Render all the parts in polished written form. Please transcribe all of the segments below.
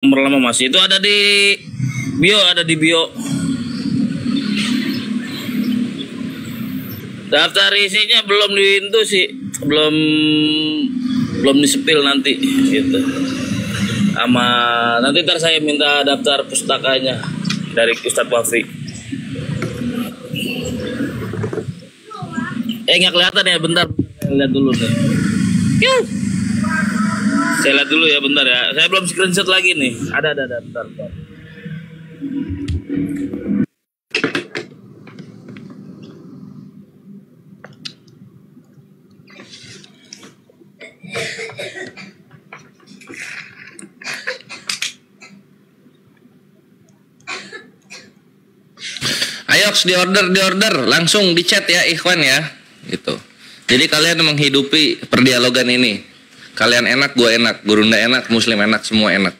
nomor lama Mas. Itu ada di bio, ada di bio. Daftar isinya belum di itu sih, belum disepil nanti gitu. Sama nanti ntar saya minta daftar pustakanya dari Ustadz Wafi. Nggak kelihatan ya, bentar saya lihat dulu nih. Yuh. Saya lihat dulu ya, bentar ya. Saya belum screenshot lagi nih. Ada, bentar. Ayo di order langsung di chat ya ikhwan ya gitu. Jadi kalian menghidupi perdialogan ini. Kalian enak, gue enak, Gurunda enak, Muslim enak, semua enak.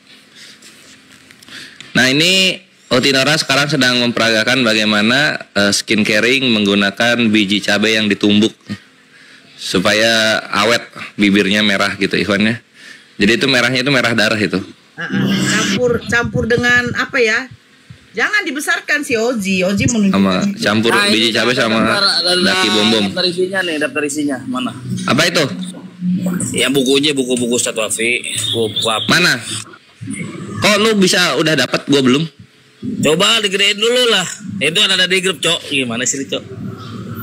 Nah ini Otinora sekarang sedang memperagakan bagaimana skincaring menggunakan biji cabai yang ditumbuk supaya awet, bibirnya merah gitu ikhwannya. Jadi itu merahnya itu merah darah itu. Campur dengan apa ya? Jangan dibesarkan si Oji menunjukkan sama campur biji cabai sama daki bom. Daftar isinya nih, daftar isinya mana? Apa itu? Ya bukunya, buku-buku Ustadz Wafi. Mana? Kok lu bisa udah dapat, gua belum? Coba digedein dulu lah. Itu ada di grup, Cok. Gimana sih, Cok?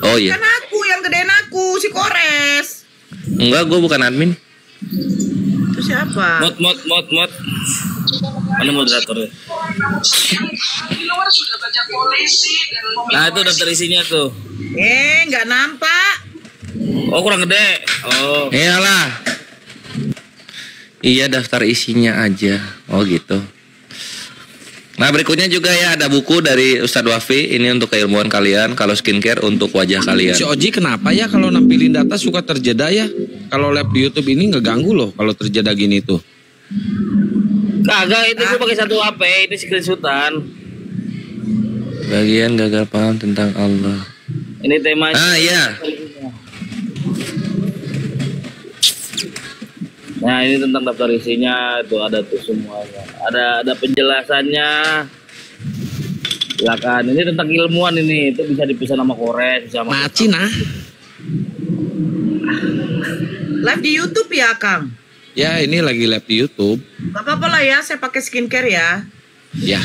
Oh iya. Kan aku yang gedein aku, si Kores. Enggak, gua bukan admin. Itu siapa? Mod. Mana moderatornya? Nah itu daftar isinya tuh. Nggak nampak. Oh kurang gede. Oh. Iyalah. Iya daftar isinya aja. Oh gitu. Nah berikutnya juga ya ada buku dari Ustadz Wafi. Ini untuk keilmuan kalian. Kalau skincare untuk wajah kalian. Si Oji kenapa ya kalau nampilin data suka terjeda ya? Kalau live di YouTube ini ngeganggu loh kalau terjeda gini tuh. Kagak, itu gue pakai satu HP, ini screenshotan. Bagian gagal paham tentang Allah. Ini temanya. Iya. Nah ini tentang daftar isinya, tuh ada tuh semuanya. Ada penjelasannya. Silakan. Ini tentang ilmuwan ini, itu bisa dipesan sama Kores, bisa sama. Macin ah. Live di YouTube ya, Kang? Ya ini lagi live di YouTube. Gak apa-apa lah ya, saya pakai skincare ya. Ya.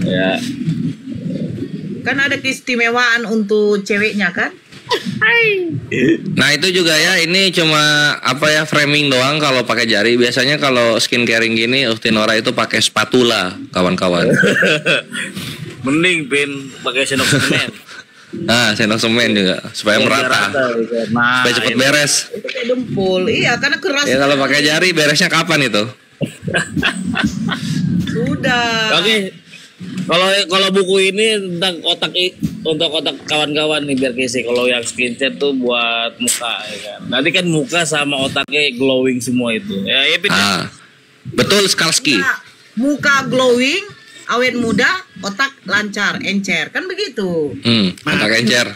Ya. Kan ada keistimewaan untuk ceweknya kan? Nah itu juga ya, ini cuma apa ya, framing doang kalau pakai jari. Biasanya kalau skincaring gini Otinora itu pakai spatula, kawan-kawan. Mending Pin pakai sendok semen. Nah, sendok semen juga supaya merata. Nah, supaya cepet beres. Itu kayak dempul. Iya, karena keras. Ya kalau pakai jari beresnya kapan itu? Sudah. Oke. Kalau buku ini tentang otak, untuk otak kawan-kawan nih biar kisi. Kalau yang skincare tuh buat muka ya kan. Nanti kan muka sama otaknya glowing semua itu. Ya, Pin. Betul Skalski. Muka glowing, awet muda, otak lancar, encer, kan begitu. Otak encer.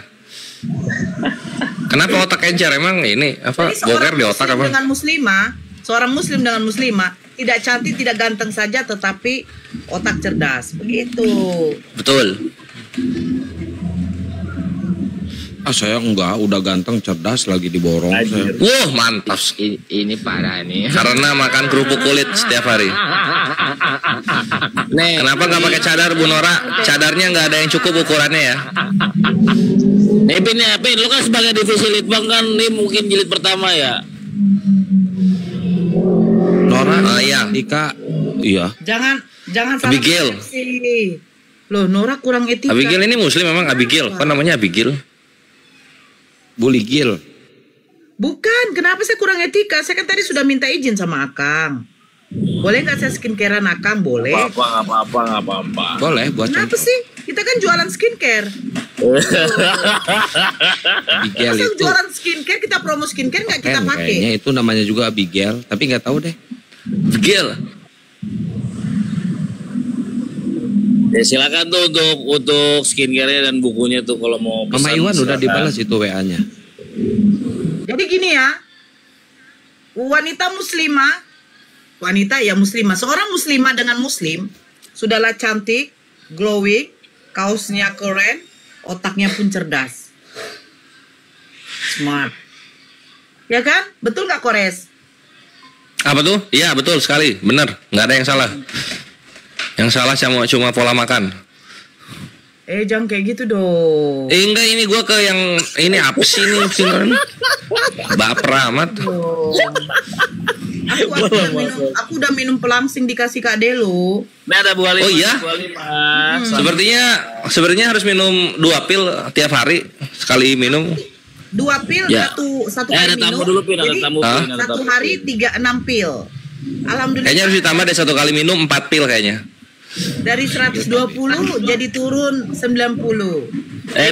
Kenapa otak encer? Emang ini apa? Boker di otak apa? Dengan muslimah, seorang muslim dengan muslimah tidak cantik, tidak ganteng saja, tetapi otak cerdas, begitu. Betul. Saya enggak, udah ganteng, cerdas, lagi diborong. Wah mantap. Ini parah nih. Karena makan kerupuk kulit setiap hari. Nih, Kenapa nggak pakai cadar Bu Nora? Cadarnya nggak ada yang cukup ukurannya ya. Pin, lu kan sebagai divisi litbang kan, ini mungkin jilid pertama ya. Nora, iya. Ika, iya. Jangan salah Abigail. persepsi. Loh, Nora kurang etika. Abigail ini muslim memang Abigail. Kan namanya Abigail. Buligil. Bukan, kenapa saya kurang etika? Saya kan tadi sudah minta izin sama Akang. Boleh nggak saya skincarean Akang? Boleh. Nggak apa-apa. Boleh buat Kenapa contoh. sih? Kita kan jualan skincare. Abigail Masa itu. jualan skincare, kita promo skincare nggak kita Kayaknya pakai? itu namanya juga Abigail, tapi nggak tahu deh. Abigail. Ya silakan tuh untuk skincare dan bukunya tuh kalau mau pesan. Mama Iwan udah silakan. dibalas itu WA-nya. Jadi gini ya, wanita muslimah wanita ya muslimah. Seorang muslimah dengan muslim sudahlah cantik, glowing, kaosnya keren, otaknya pun cerdas. Smart. Ya kan? Betul nggak Kores? Apa tuh? Iya betul sekali, benar, nggak ada yang salah. Yang salah cuma pola makan. Jangan kayak gitu dong. Enggak, ini gua ke yang ini apa sih ini singan? Baper amat. Aku udah minum pelangsing dikasih Kak Delo. Ini ada Bu Halimah. Oh iya? Bu Halimah. Sepertinya harus minum 2 pil tiap hari, sekali minum. 2 pil Ya. satu Ada kali tamu minum. dulu Pin, ada Jadi, tamu Pin. ada satu tamu. hari 3-6 pil. Alhamdulillah. Kayaknya harus ditambah deh 1 kali minum 4 pil kayaknya. Dari 120 jadi turun 90.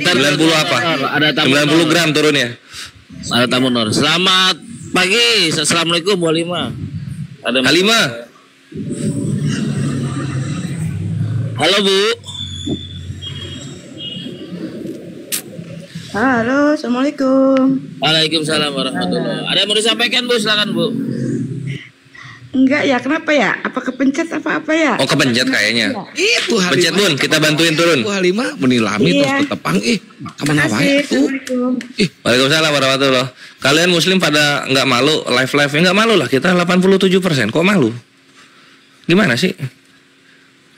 Tar 90 apa? Ada tamu 90 Nor. gram turunnya. Ada tamu Nor. Selamat pagi. Assalamualaikum Bu Halimah. Ada Halimah. Halo Bu. Halo, Assalamualaikum. Waalaikumsalam warahmatullahi. Ada yang mau disampaikan Bu? Silakan Bu. Enggak ya, kenapa ya? Apa kepencet apa ya? Oh kepencet kayaknya. Itu Pencet Bun, kita bantuin turun. Bu Halimah menilami Iya. terus tetepang kemana Makasih, wae tuh. Assalamualaikum. Waalaikumsalam warahmatullahi. Kalian muslim pada nggak malu live ya nggak malu lah, kita 87%. Kok malu? Gimana sih?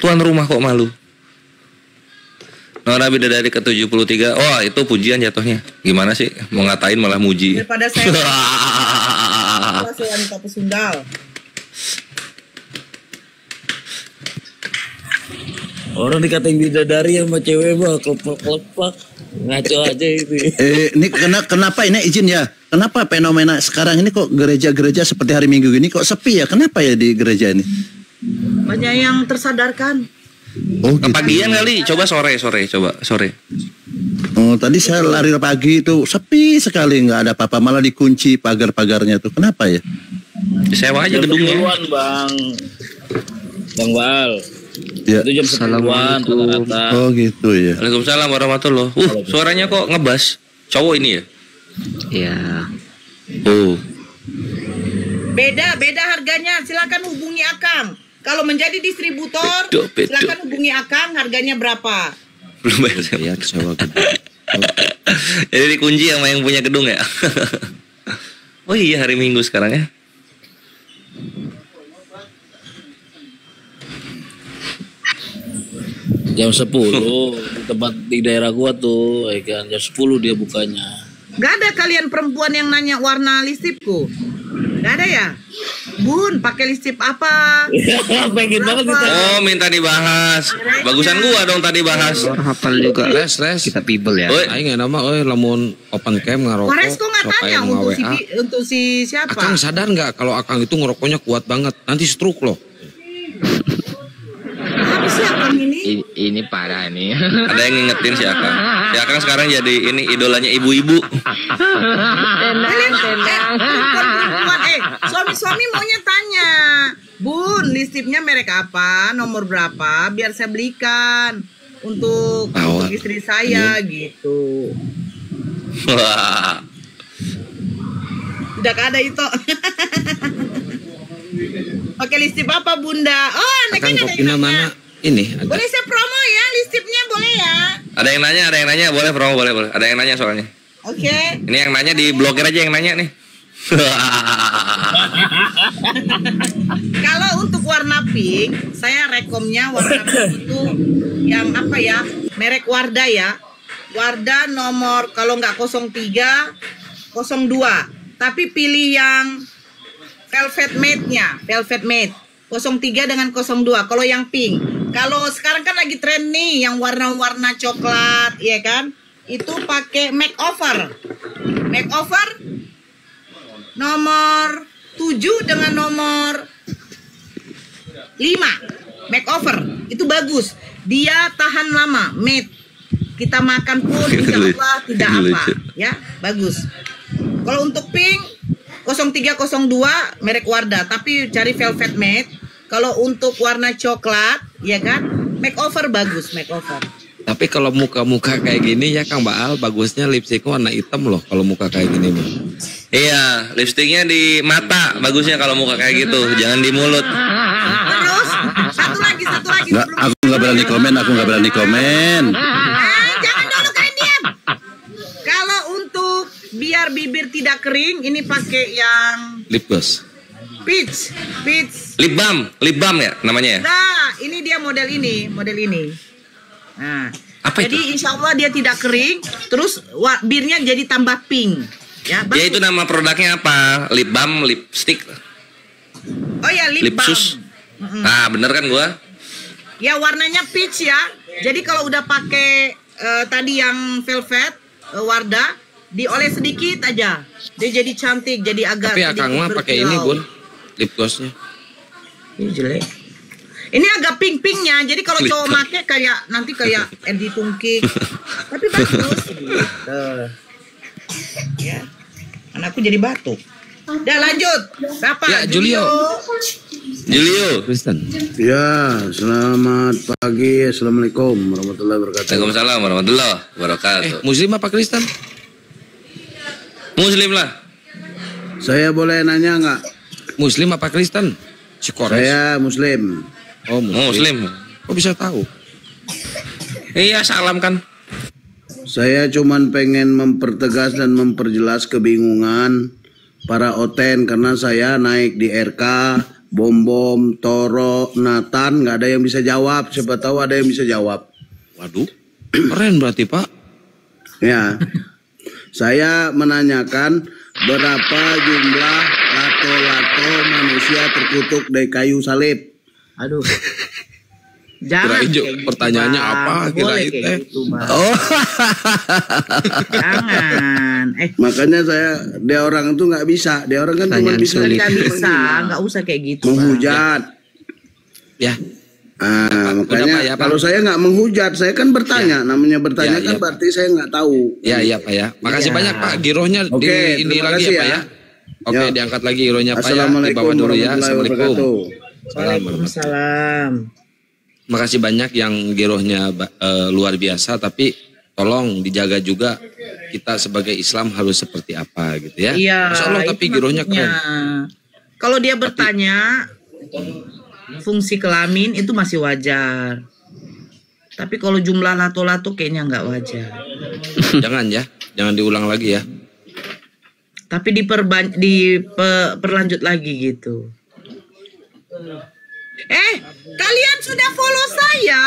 Tuan rumah kok malu? Nora Bidadari ke-73. Oh itu pujian jatuhnya. Gimana sih? Mau ngatain malah muji. Daripada saya wanita pesundal. Orang dikatain bidadari sama cewek mah kelepak-kelepak. Ngaco aja itu. Ini kenapa ini izin ya? Kenapa fenomena sekarang ini kok gereja-gereja seperti hari Minggu ini kok sepi ya? Kenapa ya di gereja ini? Banyak yang tersadarkan. Oh, gitu. Kepagian kali, coba sore. Oh, tadi saya lari pagi itu sepi sekali, nggak ada apa-apa, malah dikunci pagar-pagarnya tuh. Kenapa ya? Sewa aja Jam gedungnya. 10-an Bang Bal. Ya. Itu jam 10-an rata-rata. Oh, gitu ya. Waalaikumsalam warahmatullahi. Suaranya kok ngebas. Cowok ini ya? Iya. Oh. Beda harganya. Silakan hubungi Akang. Kalau menjadi distributor, Beda. silakan hubungi Akang. Harganya berapa? Belum bayar sewa. Ya, sewa gedung. Jadi dikunci sama yang punya gedung ya? Oh iya hari Minggu sekarang ya? Jam 10 di tempat di daerah gua tuh, ya kan. Jam 10 dia bukanya. Gak ada kalian perempuan yang nanya warna listipku? Gak ada ya? Bun, pakai listip apa? Pengen banget ditanya. Oh minta dibahas. Bagusan gua dong tadi bahas. Hafal juga. Les. Kita pibel ya. Oi. Aing nama lamun open cam ngarokok. Wares kok nggak sok tanya aya nu untuk nga-WA. untuk si siapa? Akang sadar nggak kalau Akang itu ngerokoknya kuat banget, nanti stroke loh. Apa sih Akang ini? Ini parah nih. Ada yang ngingetin si Akang. Si Akang sekarang jadi ini idolanya ibu-ibu. Kalian perempuan, suami-suami maunya tanya, Bun, listipnya merek apa, nomor berapa, biar saya belikan untuk istri saya gitu. Wah. Tidak ada itu. Pakai listip apa Bunda? Oh, Akang anaknya ada kopinya yang mana? nanya. Ini ada. Boleh saya promo ya, listipnya boleh ya? Ada yang nanya, boleh promo, boleh. Ada yang nanya soalnya. Oke. Ini yang nanya di blokir aja yang nanya nih. Kalau untuk warna pink, saya rekomnya warna pink itu yang apa ya? Merek Wardah ya. Wardah nomor kalau nggak 03, 02. Tapi pilih yang velvet matte-nya, velvet matte. 03 dengan 02. Kalau yang pink. Kalau sekarang kan lagi tren nih yang warna-warna coklat, ya kan? Itu pakai makeover. Makeover nomor 7 dengan nomor 5. Makeover itu bagus. Dia tahan lama, matte. Kita makan pun insya Allah tidak apa, ya, bagus. Kalau untuk pink 0302 merek Wardah, tapi cari velvet matte. Kalau untuk warna coklat, ya kan, makeover bagus, makeover. Tapi kalau muka-muka kayak gini ya Kang Baal, bagusnya lipstiknya warna hitam loh kalau muka kayak gini mah. Iya, lipstiknya di mata bagusnya kalau muka kayak gitu, jangan di mulut. Terus satu lagi Nggak, aku nggak berani komen, jangan dulu, kalian diam. Kalau untuk biar bibir tidak kering, ini pakai yang Lip gloss. peach. Lip balm ya namanya ya. Nah, ini dia model ini. Nah, Apa jadi insya Allah dia tidak kering, terus birnya jadi tambah pink. Ya, Dia itu nama produknya apa? Lip balm, lipstick, Oh ya, lip balm. lipsus. Ah, bener kan gua? Ya warnanya peach ya. Jadi kalau udah pakai tadi yang velvet Wardah, dioles sedikit aja. Dia jadi cantik, jadi agak Tapi sedikit Akang mah pakai ini berkilau. Bun, lip glossnya. Ini jelek. Ini agak pink-pinknya. Jadi kalau Lip cowok balm. make nanti kayak Edi Tungkik. Tapi bagus gitu. Ya. Anakku jadi batuk. Udah lanjut. Siapa? Ya, Julio. Kristen. Ya, selamat pagi. Assalamualaikum warahmatullahi wabarakatuh. Waalaikumsalam warahmatullahi wabarakatuh. Muslim apa Kristen? Muslim lah. Saya boleh nanya nggak? Muslim apa Kristen? Si Kores. Saya Muslim. Oh, Muslim. Kok bisa tahu? Iya, salam kan. Saya cuman pengen mempertegas dan memperjelas kebingungan para oten karena saya naik di RK, Bom, Toro, Nathan, nggak ada yang bisa jawab. Siapa tahu ada yang bisa jawab. Waduh, keren berarti Pak. Ya, saya menanyakan berapa jumlah lato-lato manusia terkutuk dari kayu salib. Aduh. Jangan Kirain kayak gitu, pertanyaannya Bang. apa? Nggak boleh Kirain kayak teh. gitu, Bang. Oh, Jangan. makanya dia orang tuh nggak bisa. Dia orang kan cuma bisa Nggak bisa, nggak usah kayak gitu. Bang. menghujat. Ya, Ah, Pak, makanya udah, Pak, ya, Pak. kalau saya nggak menghujat, saya kan bertanya. Namanya bertanya Ya, kan ya, berarti saya nggak tahu. iya Pak ya. Makasih Iya. banyak Pak. Girohnya Oke, di ini terima lagi kasih ya Pak ya. ya. Oke, Ya. diangkat lagi girohnya Pak ya. Di Assalamualaikum bawah dulu ya. warahmatullahi Assalamualaikum. wabarakatuh. Waalaikumsalam. Makasih banyak yang girohnya luar biasa, tapi tolong dijaga juga kita sebagai Islam harus seperti apa gitu ya. Iya. Masya Allah, tapi itu girohnya maksudnya. keren. Kalau dia bertanya fungsi kelamin itu masih wajar. Tapi kalau jumlah lato-lato kayaknya nggak wajar. Jangan ya, jangan diulang lagi ya. Tapi diperlanjut lagi gitu. Kalian sudah follow saya?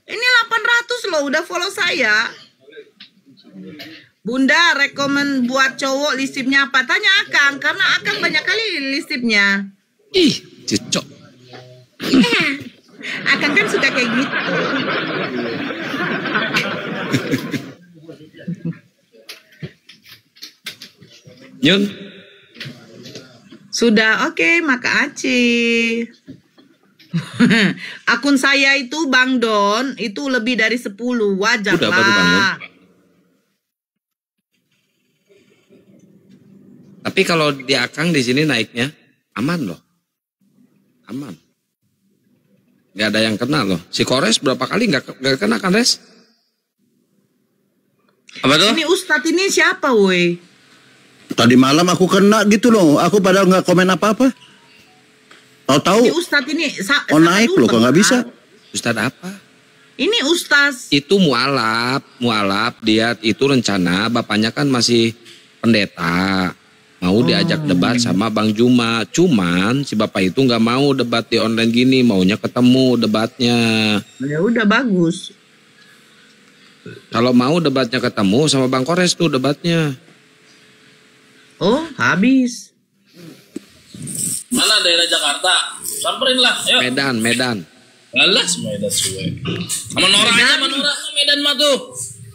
Ini 800 loh, udah follow saya. Bunda, rekomen buat cowok listipnya apa? Tanya Akang, karena Akang banyak kali listipnya. Ih, cocok. Akang kan suka kayak gitu. Nyun, Sudah, oke, maka Aci. Akun saya itu Bang Don, itu lebih dari 10, wajar Udah, baru bangun. lah. tapi kalau di Akang di sini naiknya aman loh. Aman. Gak ada yang kena loh. Si Kores berapa kali gak kena kan Res? Apa tuh? Ini Ustadz ini siapa woi? Tadi malam aku kena gitu loh. Aku padahal nggak komen apa-apa. Tahu-tahu Ini Ustadz ini naik loh, kok nggak bisa. Ustadz apa? Ini Ustadz. Itu mualaf dia itu rencana bapaknya kan masih pendeta. Mau diajak debat sama Bang Juma. Cuman si bapak itu nggak mau debat di online gini, maunya ketemu debatnya. Ya udah bagus. Kalau mau debatnya ketemu sama Bang Kores tuh debatnya. Oh, habis. Mana daerah Jakarta? Samperin lah, ayo. Medan. Alas Medan suwe. Sama Nora aja, sama Nora Medan mah tuh.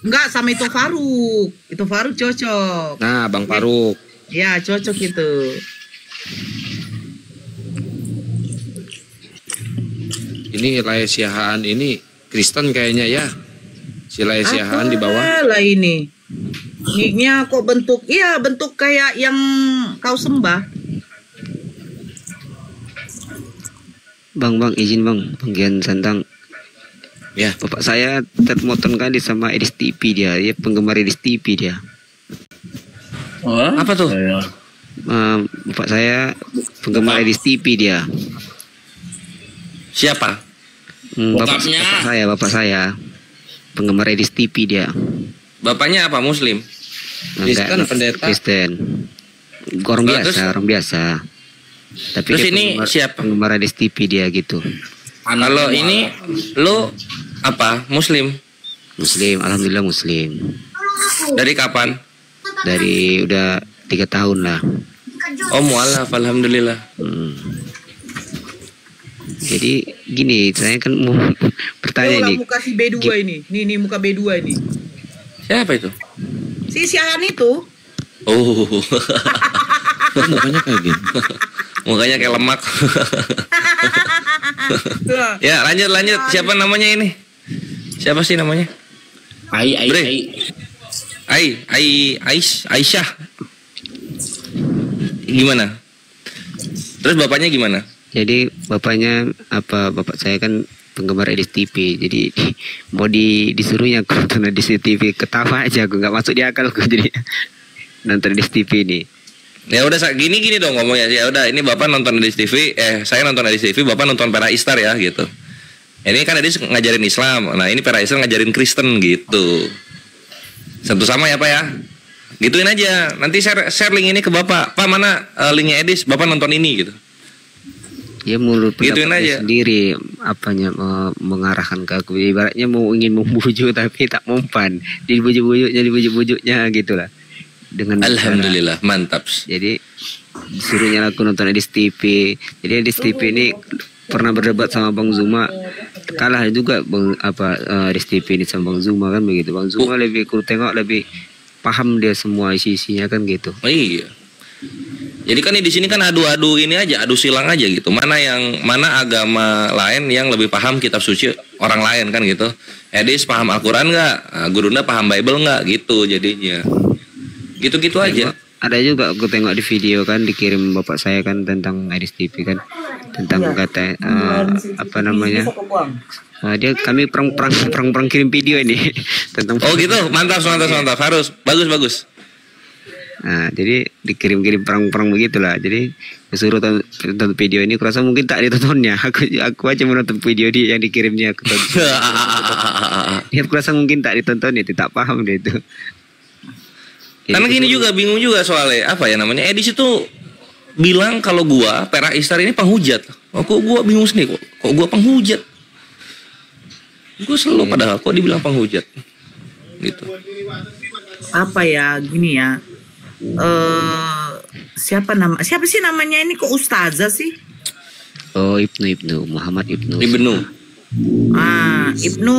Enggak, sama itu Faruk. Itu Faruk cocok. Nah, Bang Faruk. Ya, cocok itu. Ini Laesiahaan ini Kristen kayaknya ya. Si Laesiahaan di bawah. Lah ini. Nicknya kok bentuk, iya bentuk kayak yang kau sembah. Bang, izin bang, Gian Santang. Ya. Bapak saya termoton kali sama Edis TV dia penggemar Edis TV dia. Apa tuh? Bapak saya penggemar Edis TV dia. Siapa? Bokapnya. Bapak saya penggemar Edis TV dia. Bapaknya apa? Muslim? Kristen, pendeta. Kristen. Orang Nah, biasa, orang biasa. Tapi terus kayak ini siapa? Penggemar Edis TV dia gitu. Kalau ini lu apa? Muslim? Muslim, alhamdulillah Muslim. Dari kapan? Dari udah 3 tahun lah. Oh, mualaf, alhamdulillah. Jadi gini, saya kan mau bertanya nih. Muka si B2 ini. Nih muka B2 ini. Siapa itu? Si siaran itu. Oh. Mukanya kayak gini. Mukanya kayak lemak. Ya, lanjut. Siapa namanya ini? Siapa sih namanya? Aisyah. Gimana? Terus bapaknya gimana? Jadi bapaknya bapak saya kan penggemar Edis TV. Jadi mau disuruhnya aku nonton Edis TV, ketawa aja aku, nggak masuk di akal aku jadi nonton Edis TV ini. Ya udah gini dong ngomongnya. Ya udah, ini bapak nonton Edis TV, saya nonton Edis TV, bapak nonton Pera Istar ya gitu. Ini kan Edis ngajarin Islam. Nah, ini Pera Istar ngajarin Kristen gitu. Satu sama ya Pak ya. Gituin aja. Nanti share link ini ke Bapak. Pak, mana linknya Edis? Bapak nonton ini gitu. Ya menurut Gituin pendapatnya aja. sendiri mengarahkan ke aku. Ibaratnya ingin membujuk tapi tak mempan. Dibujuk-bujuknya gitulah. Dengan Alhamdulillah, mantap. Jadi disuruhnya aku nonton Edis TV. Jadi Edis TV ini pernah berdebat sama Bang Zuma, kalah juga Edis TV ini sama Bang Zuma kan begitu. Bang Zuma lebih ku tengok lebih paham dia semua isi-isinya kan gitu. Oh, iya. Jadi kan di sini kan adu ini aja, adu silang aja gitu. Mana agama lain yang lebih paham kitab suci orang lain kan gitu. Edis paham Al-Quran nggak? Gurunda paham Bible nggak? Gitu jadinya. Gitu-gitu aja. Ada juga aku tengok di video kan dikirim bapak saya kan tentang Edis TV kan, tentang kata apa namanya, kami perang kirim video ini tentang. Oh gitu, mantap, harus bagus. Nah jadi dikirim perang begitulah. Jadi disuruh tonton video ini, kurasa mungkin tak ditontonnya. Aku aja menonton video yang dikirimnya. Dia kurasa mungkin tak ditonton, itu tak paham dia itu. Karena gini juga, bingung juga soalnya apa ya namanya, Edis itu bilang kalau gua Pera Istar ini penghujat. Kok gua bingung sendiri, kok gua penghujat. Gua selalu padahal kok dibilang penghujat gitu. Apa ya, gini ya, siapa sih namanya ini, kok ustazah sih? Oh, Ibnu Muhammad Ibnu. Ibnu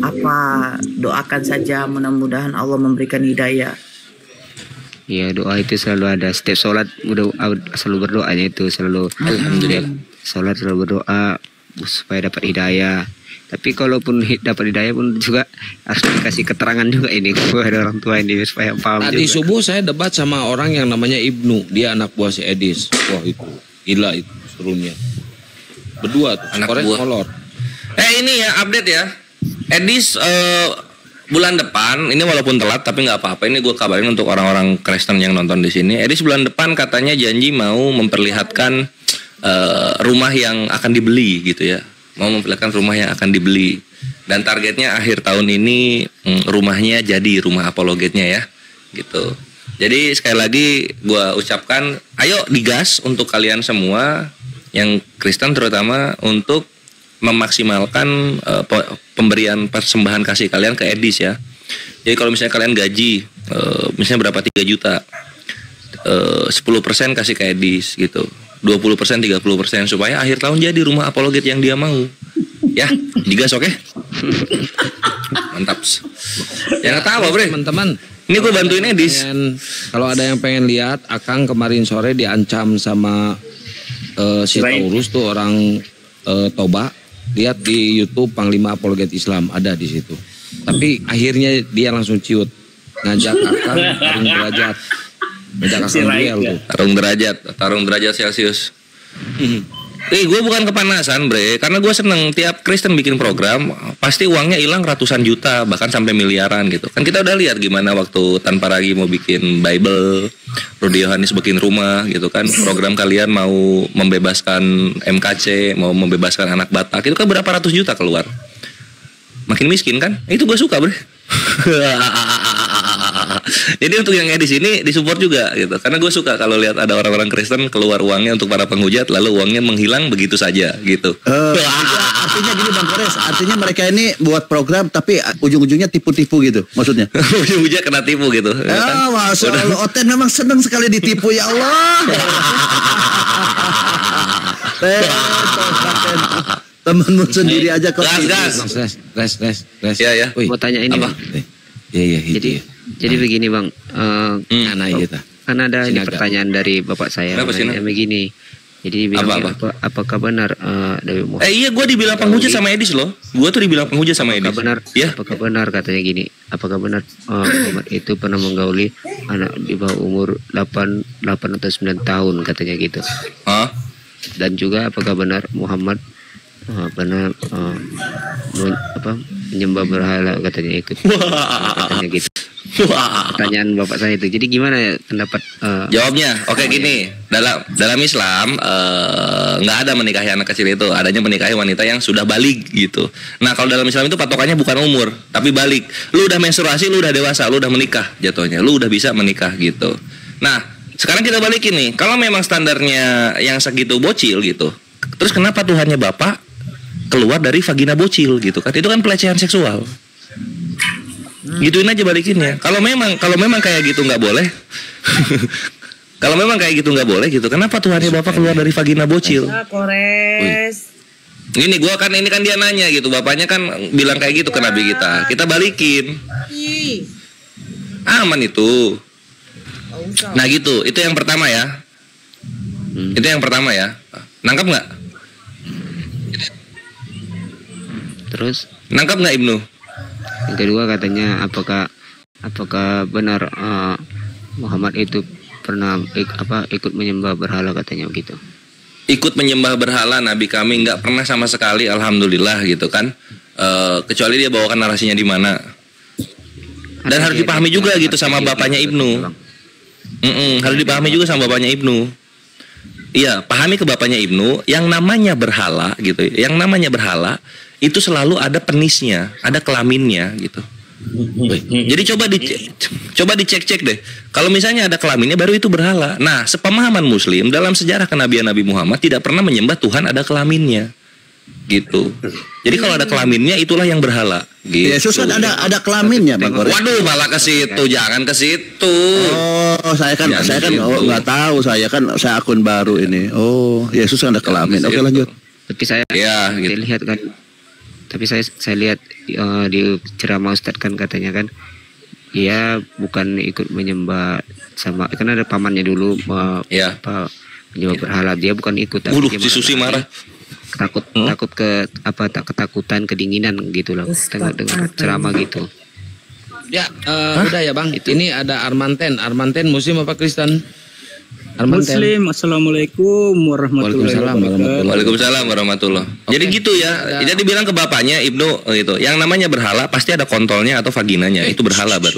apa, doakan saja mudah-mudahan Allah memberikan hidayah. Ya, doa itu selalu ada setiap sholat, selalu berdoanya itu selalu. Alhamdulillah. Sholat selalu berdoa supaya dapat hidayah. Tapi kalaupun dapat hidayah pun juga harus dikasih keterangan juga ini kepada orang tua ini supaya paham. Tadi juga. subuh saya debat sama orang yang namanya Ibnu, dia anak buah si Edis. Wah itu gila itu serunya. Berdua tuh, Anak korek buah. kolor. Ini ya update ya. Edis bulan depan, ini walaupun telat tapi nggak apa-apa. Ini gue kabarin untuk orang-orang Kristen yang nonton di sini. Edis bulan depan katanya janji mau memperlihatkan rumah yang akan dibeli gitu ya. Mau memperlihatkan rumah yang akan dibeli. Dan targetnya akhir tahun ini rumahnya jadi rumah apologetnya ya. Gitu. Jadi sekali lagi gue ucapkan, ayo digas untuk kalian semua yang Kristen terutama untuk memaksimalkan pemberian persembahan kasih kalian ke Edis ya. Jadi kalau misalnya kalian gaji misalnya berapa 3 juta, 10% kasih ke Edis gitu, 20%, 30% supaya akhir tahun jadi rumah apologet yang dia mau. Ya, digas oke? Mantap. Yang tahu bre. Teman-teman, Ini gue bantuin Edis. Kalau ada yang pengen lihat, Akang kemarin sore diancam sama si Taurus tuh orang Toba. Lihat di YouTube Panglima Apologet Islam, ada di situ. Tapi akhirnya dia langsung ciut, ngajak Akang tarung derajat, ngajak Akang duel tuh. Tarung derajat Celcius. Gue bukan kepanasan bre, karena gue seneng tiap Kristen bikin program pasti uangnya hilang ratusan juta bahkan sampai miliaran gitu. Kan kita udah lihat gimana waktu Tanpa Ragi mau bikin Bible, Rudy Yohanes bikin rumah gitu kan. Program kalian mau membebaskan MKC, mau membebaskan anak Batak, itu kan berapa ratus juta keluar. Makin miskin kan? Itu gue suka bre. Jadi untuk yang edis ini disupport juga gitu, karena gue suka kalau lihat ada orang-orang Kristen keluar uangnya untuk para penghujat lalu uangnya menghilang begitu saja gitu. Artinya gini Bang Kores, artinya mereka ini buat program tapi ujung-ujungnya tipu-tipu gitu maksudnya. Ujung-ujungnya kena tipu gitu. Masya Allah, Oten memang senang sekali ditipu ya Allah. Temenmu sendiri aja kok. Res. Ya. Mau tanya ini Apa? Bang. Iya. Jadi begini Bang, Anak kita. kan ada ini Sinaga. pertanyaan dari bapak saya. Kenapa, Sina? Nanya begini. Jadi bilang apakah benar Nabi Muhammad? Iya, gue dibilang penghujat sama Edis loh. Gue tuh dibilang penghujat sama Edis. Apakah benar katanya gini? Apakah benar Muhammad itu pernah menggauli anak di bawah umur 8 atau 9 tahun katanya gitu? Hah? Dan juga apakah benar Muhammad pernah menyembah berhala katanya ikut? Katanya gitu. Pertanyaan bapak saya itu. Jadi gimana ya pendapat? Jawabnya, oke gini. Dalam Islam nggak ada menikahi anak kecil itu, adanya menikahi wanita yang sudah balik gitu. Nah kalau dalam Islam itu patokannya bukan umur, tapi balik. Lu udah menstruasi, lu udah dewasa, lu udah menikah jatuhnya, lu udah bisa menikah gitu. Nah sekarang kita balikin nih, kalau memang standarnya yang segitu bocil gitu, terus kenapa Tuhannya Bapak keluar dari vagina bocil gitu kan? Itu kan pelecehan seksual. Gituin aja balikinnya. Kalau memang kayak gitu nggak boleh. Kalau memang kayak gitu nggak boleh gitu, kenapa Tuhannya Bapak keluar dari vagina bocil? Kores. Ini ini kan dia nanya gitu, bapaknya kan bilang kayak gitu ke Nabi kita. Kita balikin. Aman itu. Nah gitu, itu yang pertama ya. Itu yang pertama ya. Nangkap nggak? Terus Nangkap nggak Ibnu? yang kedua katanya apakah benar Muhammad itu pernah ikut menyembah berhala katanya begitu? Ikut menyembah berhala Nabi kami nggak pernah sama sekali, alhamdulillah gitu kan. Kecuali dia bawakan narasinya di mana. Dan harus dipahami juga gitu sama bapaknya Ibnu. Harus dipahami juga sama bapaknya Ibnu. Iya, pahami ke bapaknya Ibnu, yang namanya berhala gitu. Yang namanya berhala itu selalu ada penisnya, ada kelaminnya gitu. Jadi coba dicek-cek deh. Kalau misalnya ada kelaminnya baru itu berhala. Nah, sepemahaman Muslim dalam sejarah kenabian Nabi Muhammad tidak pernah menyembah Tuhan ada kelaminnya. Gitu. Jadi kalau ada kelaminnya itulah yang berhala. Gitu. Yesus kan ada kelaminnya Bang Kores. Waduh, malah ke situ, jangan ke situ. Oh, saya kan nggak tahu, saya akun baru ini. Oh, Yesus kan ada kelamin. Oke, lanjut. Tapi saya gitu. lihat kan. Tapi saya lihat di ceramah Ustadz kan katanya kan dia bukan ikut menyembah sama, kan ada pamannya dulu menyembah berhala, dia bukan ikut. Si Susi marah. Takut ketakutan, kedinginan gitu loh. Dengar ceramah gitu. Ya, udah ya Bang. Ini ada Armanten Muslim apa Kristen? Muslim. Assalamualaikum warahmatullahi wabarakatuh. Waalaikumsalam warahmatullahi. Jadi gitu ya. Jadi bilang ke bapaknya Ibnu gitu. Yang namanya berhala pasti ada kontolnya atau vaginanya. Itu berhala baru.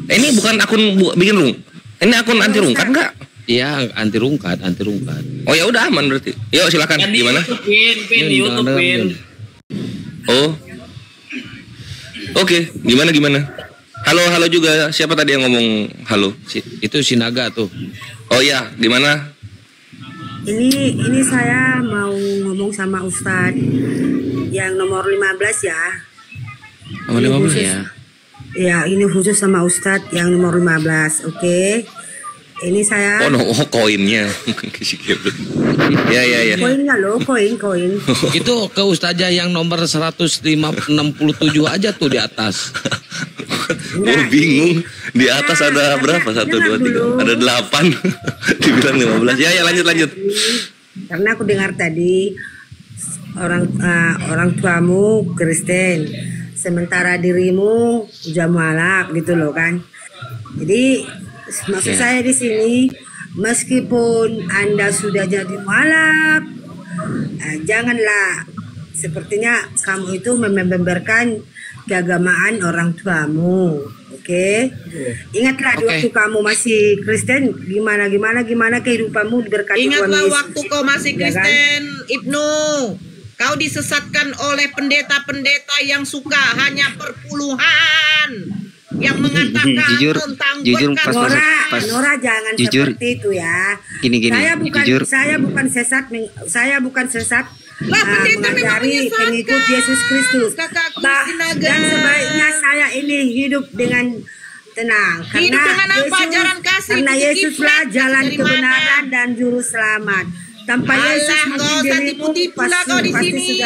Ini bukan akun bikin rung. Ini akun anti rungkat enggak? Iya, anti rungkat. Oh ya udah aman berarti. Yuk silakan. Gimana? YouTube-in. Oh. Oke, gimana? Halo juga. Siapa tadi yang ngomong halo? Itu Sinaga tuh. Oh ya, gimana? Ini saya mau ngomong sama Ustadz yang nomor 15 ya. Nomor 15 ya. Ya, ini khusus sama Ustadz yang nomor 15, oke? Ini saya. Koinnya. Ya. Koinnya loh, koin. Itu ke Ustazah yang nomor 167 aja tuh di atas. Oh bingung. Di atas ada berapa? 1, 2, 3. Ada 8. Dibilang 15. Ya lanjut. Karena aku dengar tadi orang tuamu Kristen, sementara dirimu udah mualaf gitu loh kan. Jadi maksud saya di sini, meskipun Anda sudah jadi mualaf, janganlah sepertinya kamu itu membeberkan keagamaan orang tuamu. Oke. Ingatlah waktu kamu masih Kristen gimana kehidupanmu diberkati Tuhan Yesus. Ingatlah waktu kau masih Kristen, Ibnu. Kau disesatkan oleh pendeta-pendeta yang suka hanya perpuluhan, yang mengatakan tentang berkat. Nora jangan seperti itu ya. Gini, saya bukan sesat Lah, pendeta memang mengajari pengikut Yesus Kristus. Dan sebaiknya saya ini hidup dengan tenang. Hidup dengan apa? Ajaran kasih. Karena Yesuslah jalan kebenaran dan juru selamat. Tanpa Yesus mungkin dirimu pasti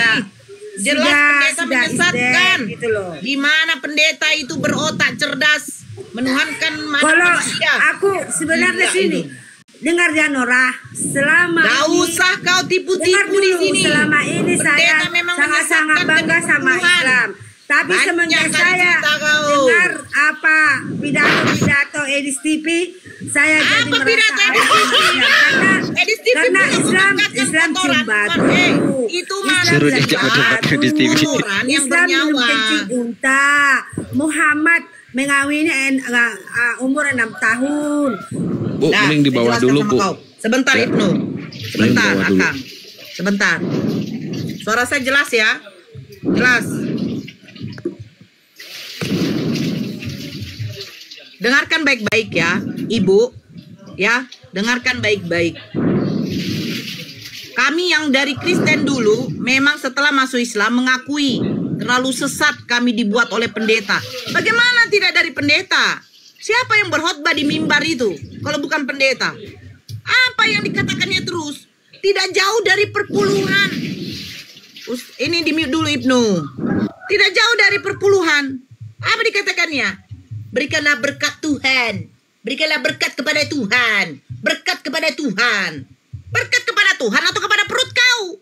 sudah pendeta menyesatkan. Gitu loh. Gimana pendeta itu berotak cerdas, menuhankan manusia. Aku sebenarnya sini. Dengar ya Nora, selama gak usah kau tipu-tipu di sini. Selama ini saya sangat-sangat bangga sama Islam. Tapi semenjak saya dengar apa pidato Edis TV, saya jadi merasa karena Islam cumbat. Itu suruh diajak berdebat Edis TV. Yang bernyawa. Unta Muhammad mengawini umur 6 tahun. Bu, mending di bawah dulu, Bu. Sebentar, Ibnu. Sebentar, Akang. Sebentar. Suara saya jelas ya? Jelas. Dengarkan baik-baik ya, Ibu. Ya, dengarkan baik-baik. Kami yang dari Kristen dulu, memang setelah masuk Islam mengakui terlalu sesat kami dibuat oleh pendeta. Bagaimana tidak dari pendeta? Siapa yang berkhotbah di mimbar itu kalau bukan pendeta? Apa yang dikatakannya terus? Tidak jauh dari perpuluhan. Ini di mute dulu Ibnu. Tidak jauh dari perpuluhan. Apa dikatakannya? Berikanlah berkat Tuhan. Berikanlah berkat kepada Tuhan. Berkat kepada Tuhan. Berkat kepada Tuhan atau kepada perut kau?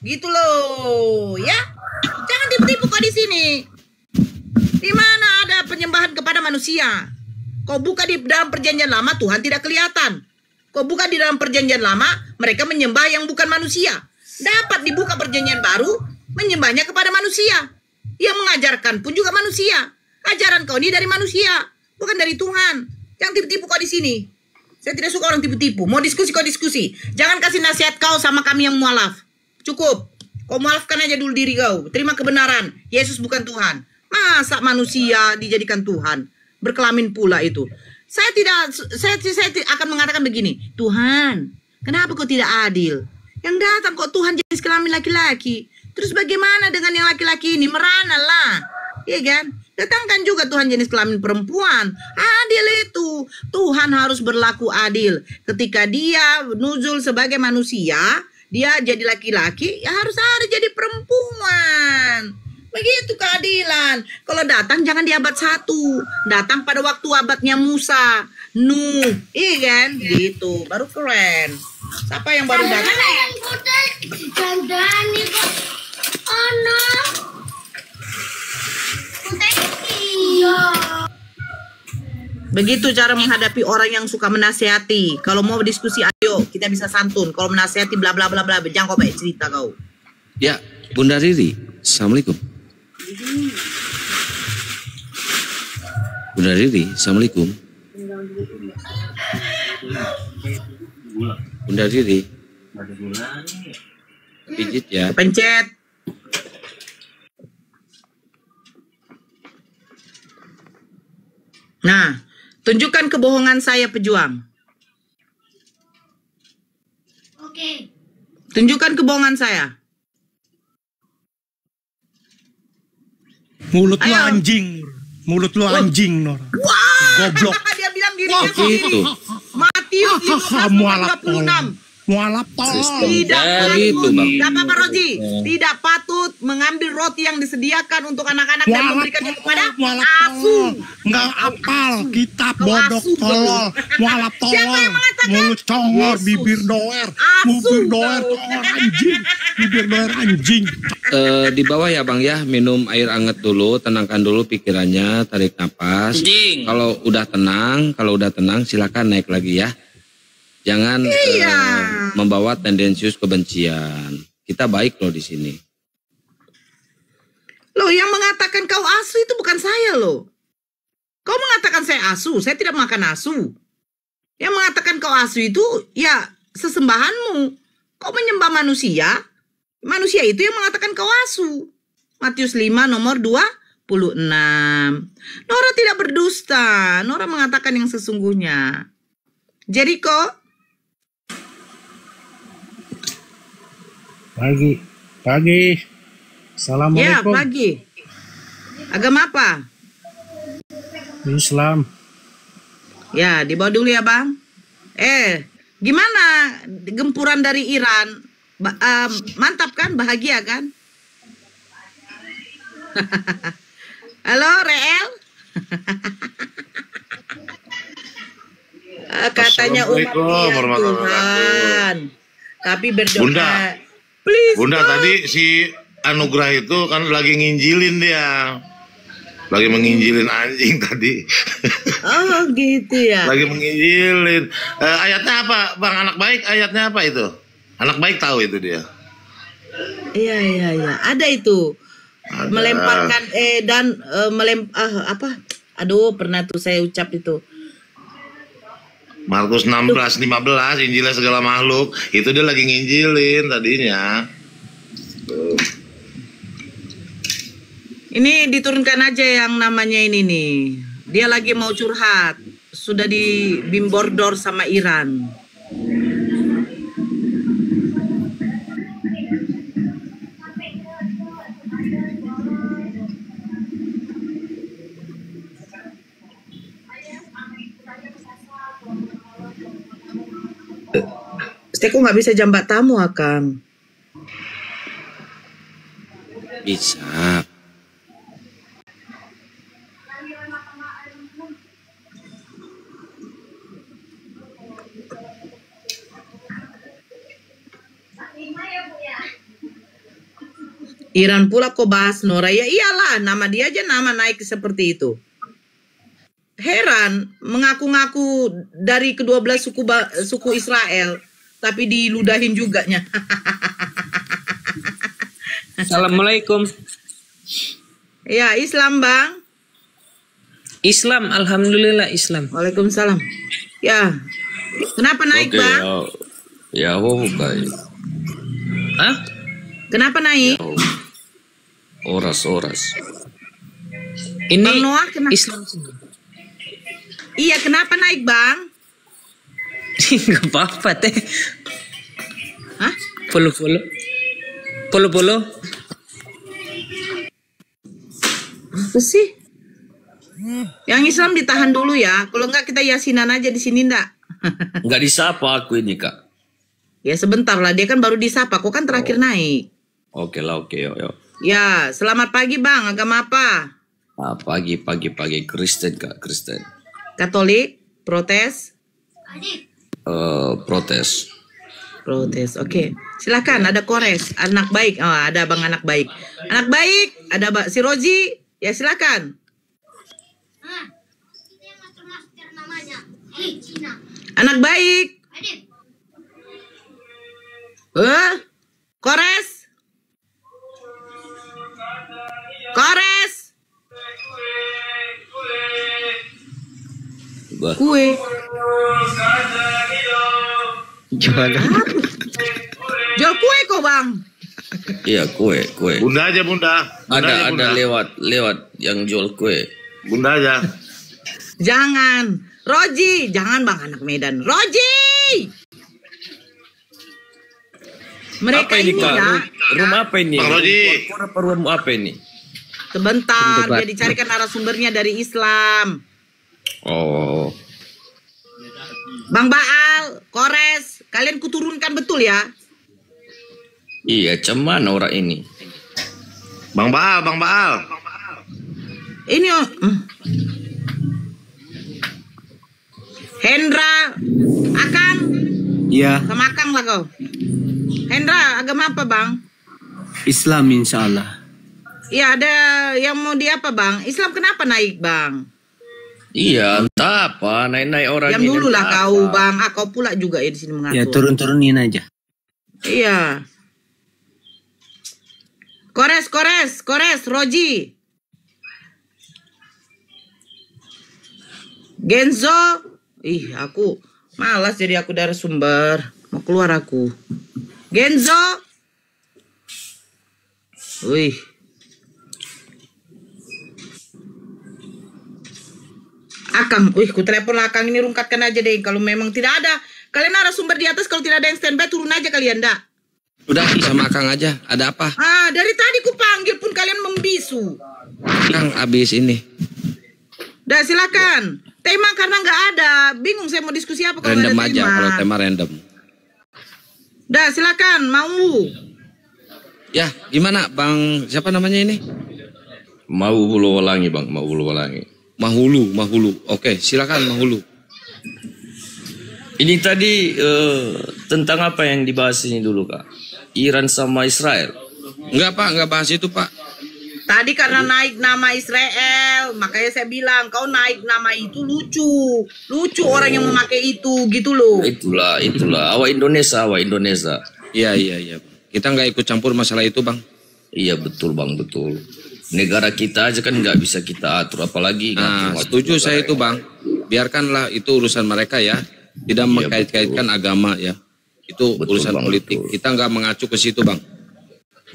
Gitu loh, ya. Jangan tipu-tipu kau di sini. Di mana ada penyembahan kepada manusia? Kau buka di dalam perjanjian lama, Tuhan tidak kelihatan. Kau buka di dalam perjanjian lama, mereka menyembah yang bukan manusia. Dapat dibuka perjanjian baru, menyembahnya kepada manusia. Yang mengajarkan pun juga manusia. Ajaran kau ini dari manusia, bukan dari Tuhan. Jangan tipu-tipu kau di sini. Saya tidak suka orang tipu-tipu. Mau diskusi kau diskusi. Jangan kasih nasihat kau sama kami yang mualaf. Cukup. Kau mualafkan aja dulu diri kau. Terima kebenaran. Yesus bukan Tuhan. Masa manusia dijadikan Tuhan? Berkelamin pula itu. Saya akan mengatakan begini. Tuhan, kenapa kau tidak adil? Yang datang kok Tuhan jenis kelamin laki-laki. Terus bagaimana dengan yang laki-laki ini? Merana lah. Iya kan? Datangkan juga Tuhan jenis kelamin perempuan. Adil itu. Tuhan harus berlaku adil. Ketika dia nuzul sebagai manusia, dia jadi laki-laki, ya harus ada jadi perempuan. Begitu keadilan. Kalau datang jangan di abad 1. Datang pada waktu abadnya Musa, Nuh, iya kan? Gitu, baru keren. Siapa yang baru datang? Begitu cara menghadapi orang yang suka menasehati. Kalau mau diskusi, ayo kita bisa santun. Kalau menasehati bla bla bla bla, jangan kau baik cerita kau. Ya, Bunda Riri, assalamualaikum. Bunda Riri, assalamualaikum. Bunda Riri, pijit ya. Pencet. Nah, tunjukkan kebohongan saya pejuang. Oke. Tunjukkan kebohongan saya. Mulut lu anjing. Mulut lu anjing, Nor. Wah, goblok. Dia bilang dirinya sendiri. Matius 15:26. Mualaf tolong. Tidak gitu, Bang. Gak apa-apa Roji. Tidak patut mengambil roti yang disediakan untuk anak-anak dan memberikannya kepada asu. Nggak apal kitab bodoh tolol. Mualaf tolol. Mulut congor, bibir doer. Bibir doer congor anjing. Bibir doer anjing. Di bawah ya Bang ya, minum air hangat dulu, tenangkan dulu pikirannya, tarik napas. Kalau udah tenang silakan naik lagi ya. Jangan membawa tendensius kebencian. Kita baik loh di sini. Loh, yang mengatakan kau asu itu bukan saya loh. Kau mengatakan saya asu, saya tidak makan asu. Yang mengatakan kau asu itu ya sesembahanmu. Kau menyembah manusia, manusia itu yang mengatakan kau asu. Matius 5 nomor 26. Nora tidak berdusta, Nora mengatakan yang sesungguhnya. Jericho. Pagi. Assalamualaikum. Ya, pagi. Agama apa? Islam. Ya, dibawa dulu ya, Bang. Gimana gempuran dari Iran? Mantap kan? Bahagia kan? Halo, Reel. Katanya umat Tuhan. Tapi berdoa. Bunda, please, Bunda tadi si Anugrah itu kan lagi nginjilin dia. Lagi menginjilin anjing tadi. Oh gitu ya. Lagi menginjilin. Ayatnya apa? Bang, anak baik ayatnya apa itu? Anak baik tahu itu dia. Iya. Ada itu. Ada. Melemparkan apa? Aduh, pernah tuh saya ucap itu. Markus 16:15 Injilnya segala makhluk. Itu dia lagi nginjilin tadinya. Ini diturunkan aja yang namanya ini nih. Dia lagi mau curhat. Sudah di bimbordor sama Iran. Steko nggak bisa jambat tamu, Akang. Bisa. Iran pula kok bahas Nora. Ya iyalah, nama dia aja nama naik seperti itu. Heran, mengaku-ngaku dari kedua belas suku Israel, tapi diludahin juga nya. Assalamualaikum. Ya, Islam, Bang. Islam, alhamdulillah Islam. Waalaikumsalam. Ya, kenapa naik, Bang? Ya, baik. Hah? Kenapa naik? Oras. Ini Bang Noah, kenapa? Islam. Iya, kenapa naik, Bang? Gak apa-apa teh. Hah? Polo. Apa sih? Yang Islam ditahan dulu ya. Kalau enggak kita yasinan aja di sini enggak? Nggak disapa aku ini, Kak. Ya sebentar lah, dia kan baru disapa. Kok kan terakhir naik? Oke lah, oke, yuk. Ya, selamat pagi, Bang. Agama apa? Pagi Kristen, Kak, Kristen. Katolik, protes? Protes. Oke. Silakan, ada Kores, anak baik. Oh, ada Bang anak baik. Anak baik, ada si Roji. Ya, silakan. Anak baik. Kores. Kue. Jualan. Jual kue kok, Bang? Iya, kue. Bunda aja, Bunda. Ada lewat yang jual kue. Bunda aja. Jangan. Roji, jangan Bang, anak Medan. Roji! Mereka apa ini, ini Kak? ya. Rumah apa ini? Bang Roji. Rumah apa ini? Sebentar, dia dicarikan narasumbernya dari Islam. Oh. Bang Baal, Kores, kalian kuturunkan betul ya? Iya, cuman orang ini. Bang Baal. Ini Hendra, Akang. Iya. Sama Akang lah kau. Hendra, agama apa, Bang? Islam insya Allah. Iya, ada yang mau di apa, Bang? Islam kenapa naik, Bang? Iya, entah apa, naik orang Yang ini. dulu lah entah kau, apa. Bang. Kau pula juga ya di sini mengatur. Ya turun-turunin aja. Iya. Kores, Roji. Genzo. Ih, aku malas jadi aku dari sumber. Mau keluar aku. Genzo. Wih. Akang, ku telepon Akang ini, rungkatkan aja deh. Kalau memang tidak ada, kalian narasumber di atas, kalau tidak ada yang standby turun aja kalian, dah. Udah sama Akang aja. Ada apa? Dari tadi ku panggil pun kalian membisu. Akang abis ini. Dah silakan. Tema karena nggak ada, bingung saya mau diskusi apa kalau Random ada aja tema. kalau tema random. Dah silakan, mau. Ya, gimana Bang? Siapa namanya ini? Mahulu Walangi, Bang. Mahulu Walangi. Mahulu. Oke, silakan Mahulu. Ini tadi tentang apa yang dibahas ini dulu, Kak? Iran sama Israel. Enggak, Pak, enggak bahas itu, Pak. Tadi karena naik nama Israel, makanya saya bilang kau naik nama itu lucu orang yang memakai itu gitu loh. Itulah. Awak Indonesia. Iya. Kita nggak ikut campur masalah itu, Bang. Iya, betul, Bang, betul. Negara kita aja kan nggak bisa kita atur, apalagi. Setuju saya itu, Bang. Biarkanlah itu urusan mereka ya. Tidak mengkait-kaitkan agama ya. Itu urusan Bang, politik. Betul. Kita nggak mengacu ke situ, Bang.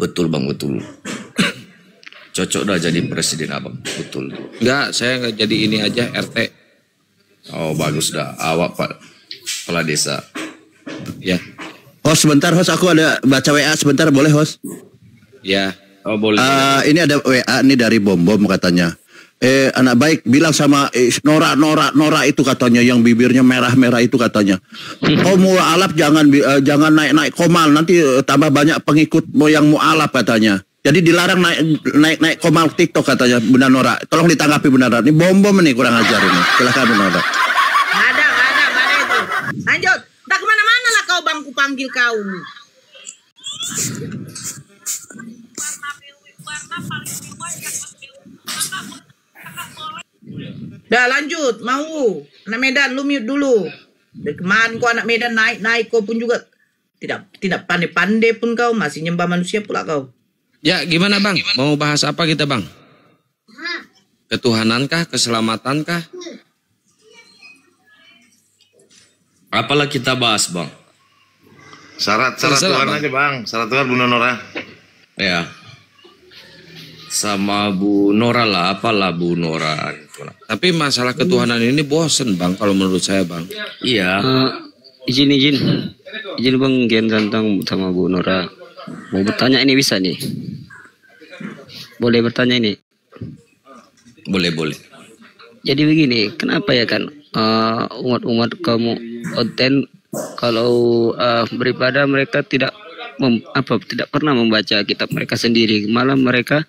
Betul, Bang, betul. Cocok dah jadi presiden, Abang. Betul. Enggak, saya nggak jadi ini aja, RT. Oh, bagus dah. Awak, Pak, kepala desa. Ya. Host, sebentar, host. Aku ada baca WA sebentar, boleh, host? Ya. Oh, boleh. Ini ada WA nih dari Bom katanya. Anak baik bilang sama Nora itu katanya, yang bibirnya merah-merah itu katanya. Oh, mualaf jangan naik komal, nanti tambah banyak pengikut yang mualaf katanya. Jadi dilarang naik komal TikTok katanya, Bunda Nora. Tolong ditanggapi Bunda Nora. Ini bom nih kurang ajar ini. Silakan Bunda Nora. Ada itu. Lanjut. Tak kemana-mana lah kau, Bang, ku panggil kau. Dah lanjut, mau. Anak Medan, lu mute dulu. Dari kemarin kau anak Medan naik kau pun juga tidak pandai-pandai pun kau, masih nyembah manusia pula kau. Ya, gimana Bang? Mau bahas apa kita, Bang? Ketuhanankah, keselamatankah? Apalah kita bahas, Bang? Syarat Tuhan aja, Bang. Syarat Tuhan Bu Nora. Ya. Sama Bu Nora lah, apalah Bu Nora. Tapi masalah ketuhanan ini bosen, Bang, kalau menurut saya, Bang. Iya. Izin Bang, Gen tentang sama Bu Nora. Mau bertanya ini bisa nih? Boleh bertanya ini? Boleh. Jadi begini, kenapa ya kan umat kamu konten kalau beribadah mereka tidak pernah membaca kitab mereka sendiri, malah mereka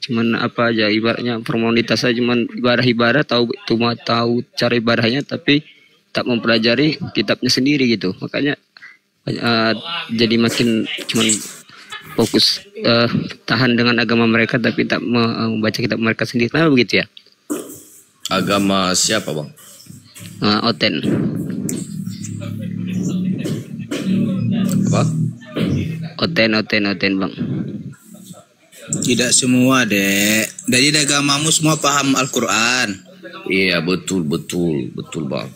cuman apa aja ibaratnya formalitas aja, cuman ibadah tahu cara ibadahnya tapi tak mempelajari kitabnya sendiri gitu. Makanya jadi makin cuman fokus tahan dengan agama mereka tapi tak membaca kitab mereka sendiri. Kenapa begitu ya? Agama siapa, Bang? Oten. Apa? Oten, Bang. Tidak semua, Dek. Dari agamamu semua paham Al-Quran. Iya, betul, Bang.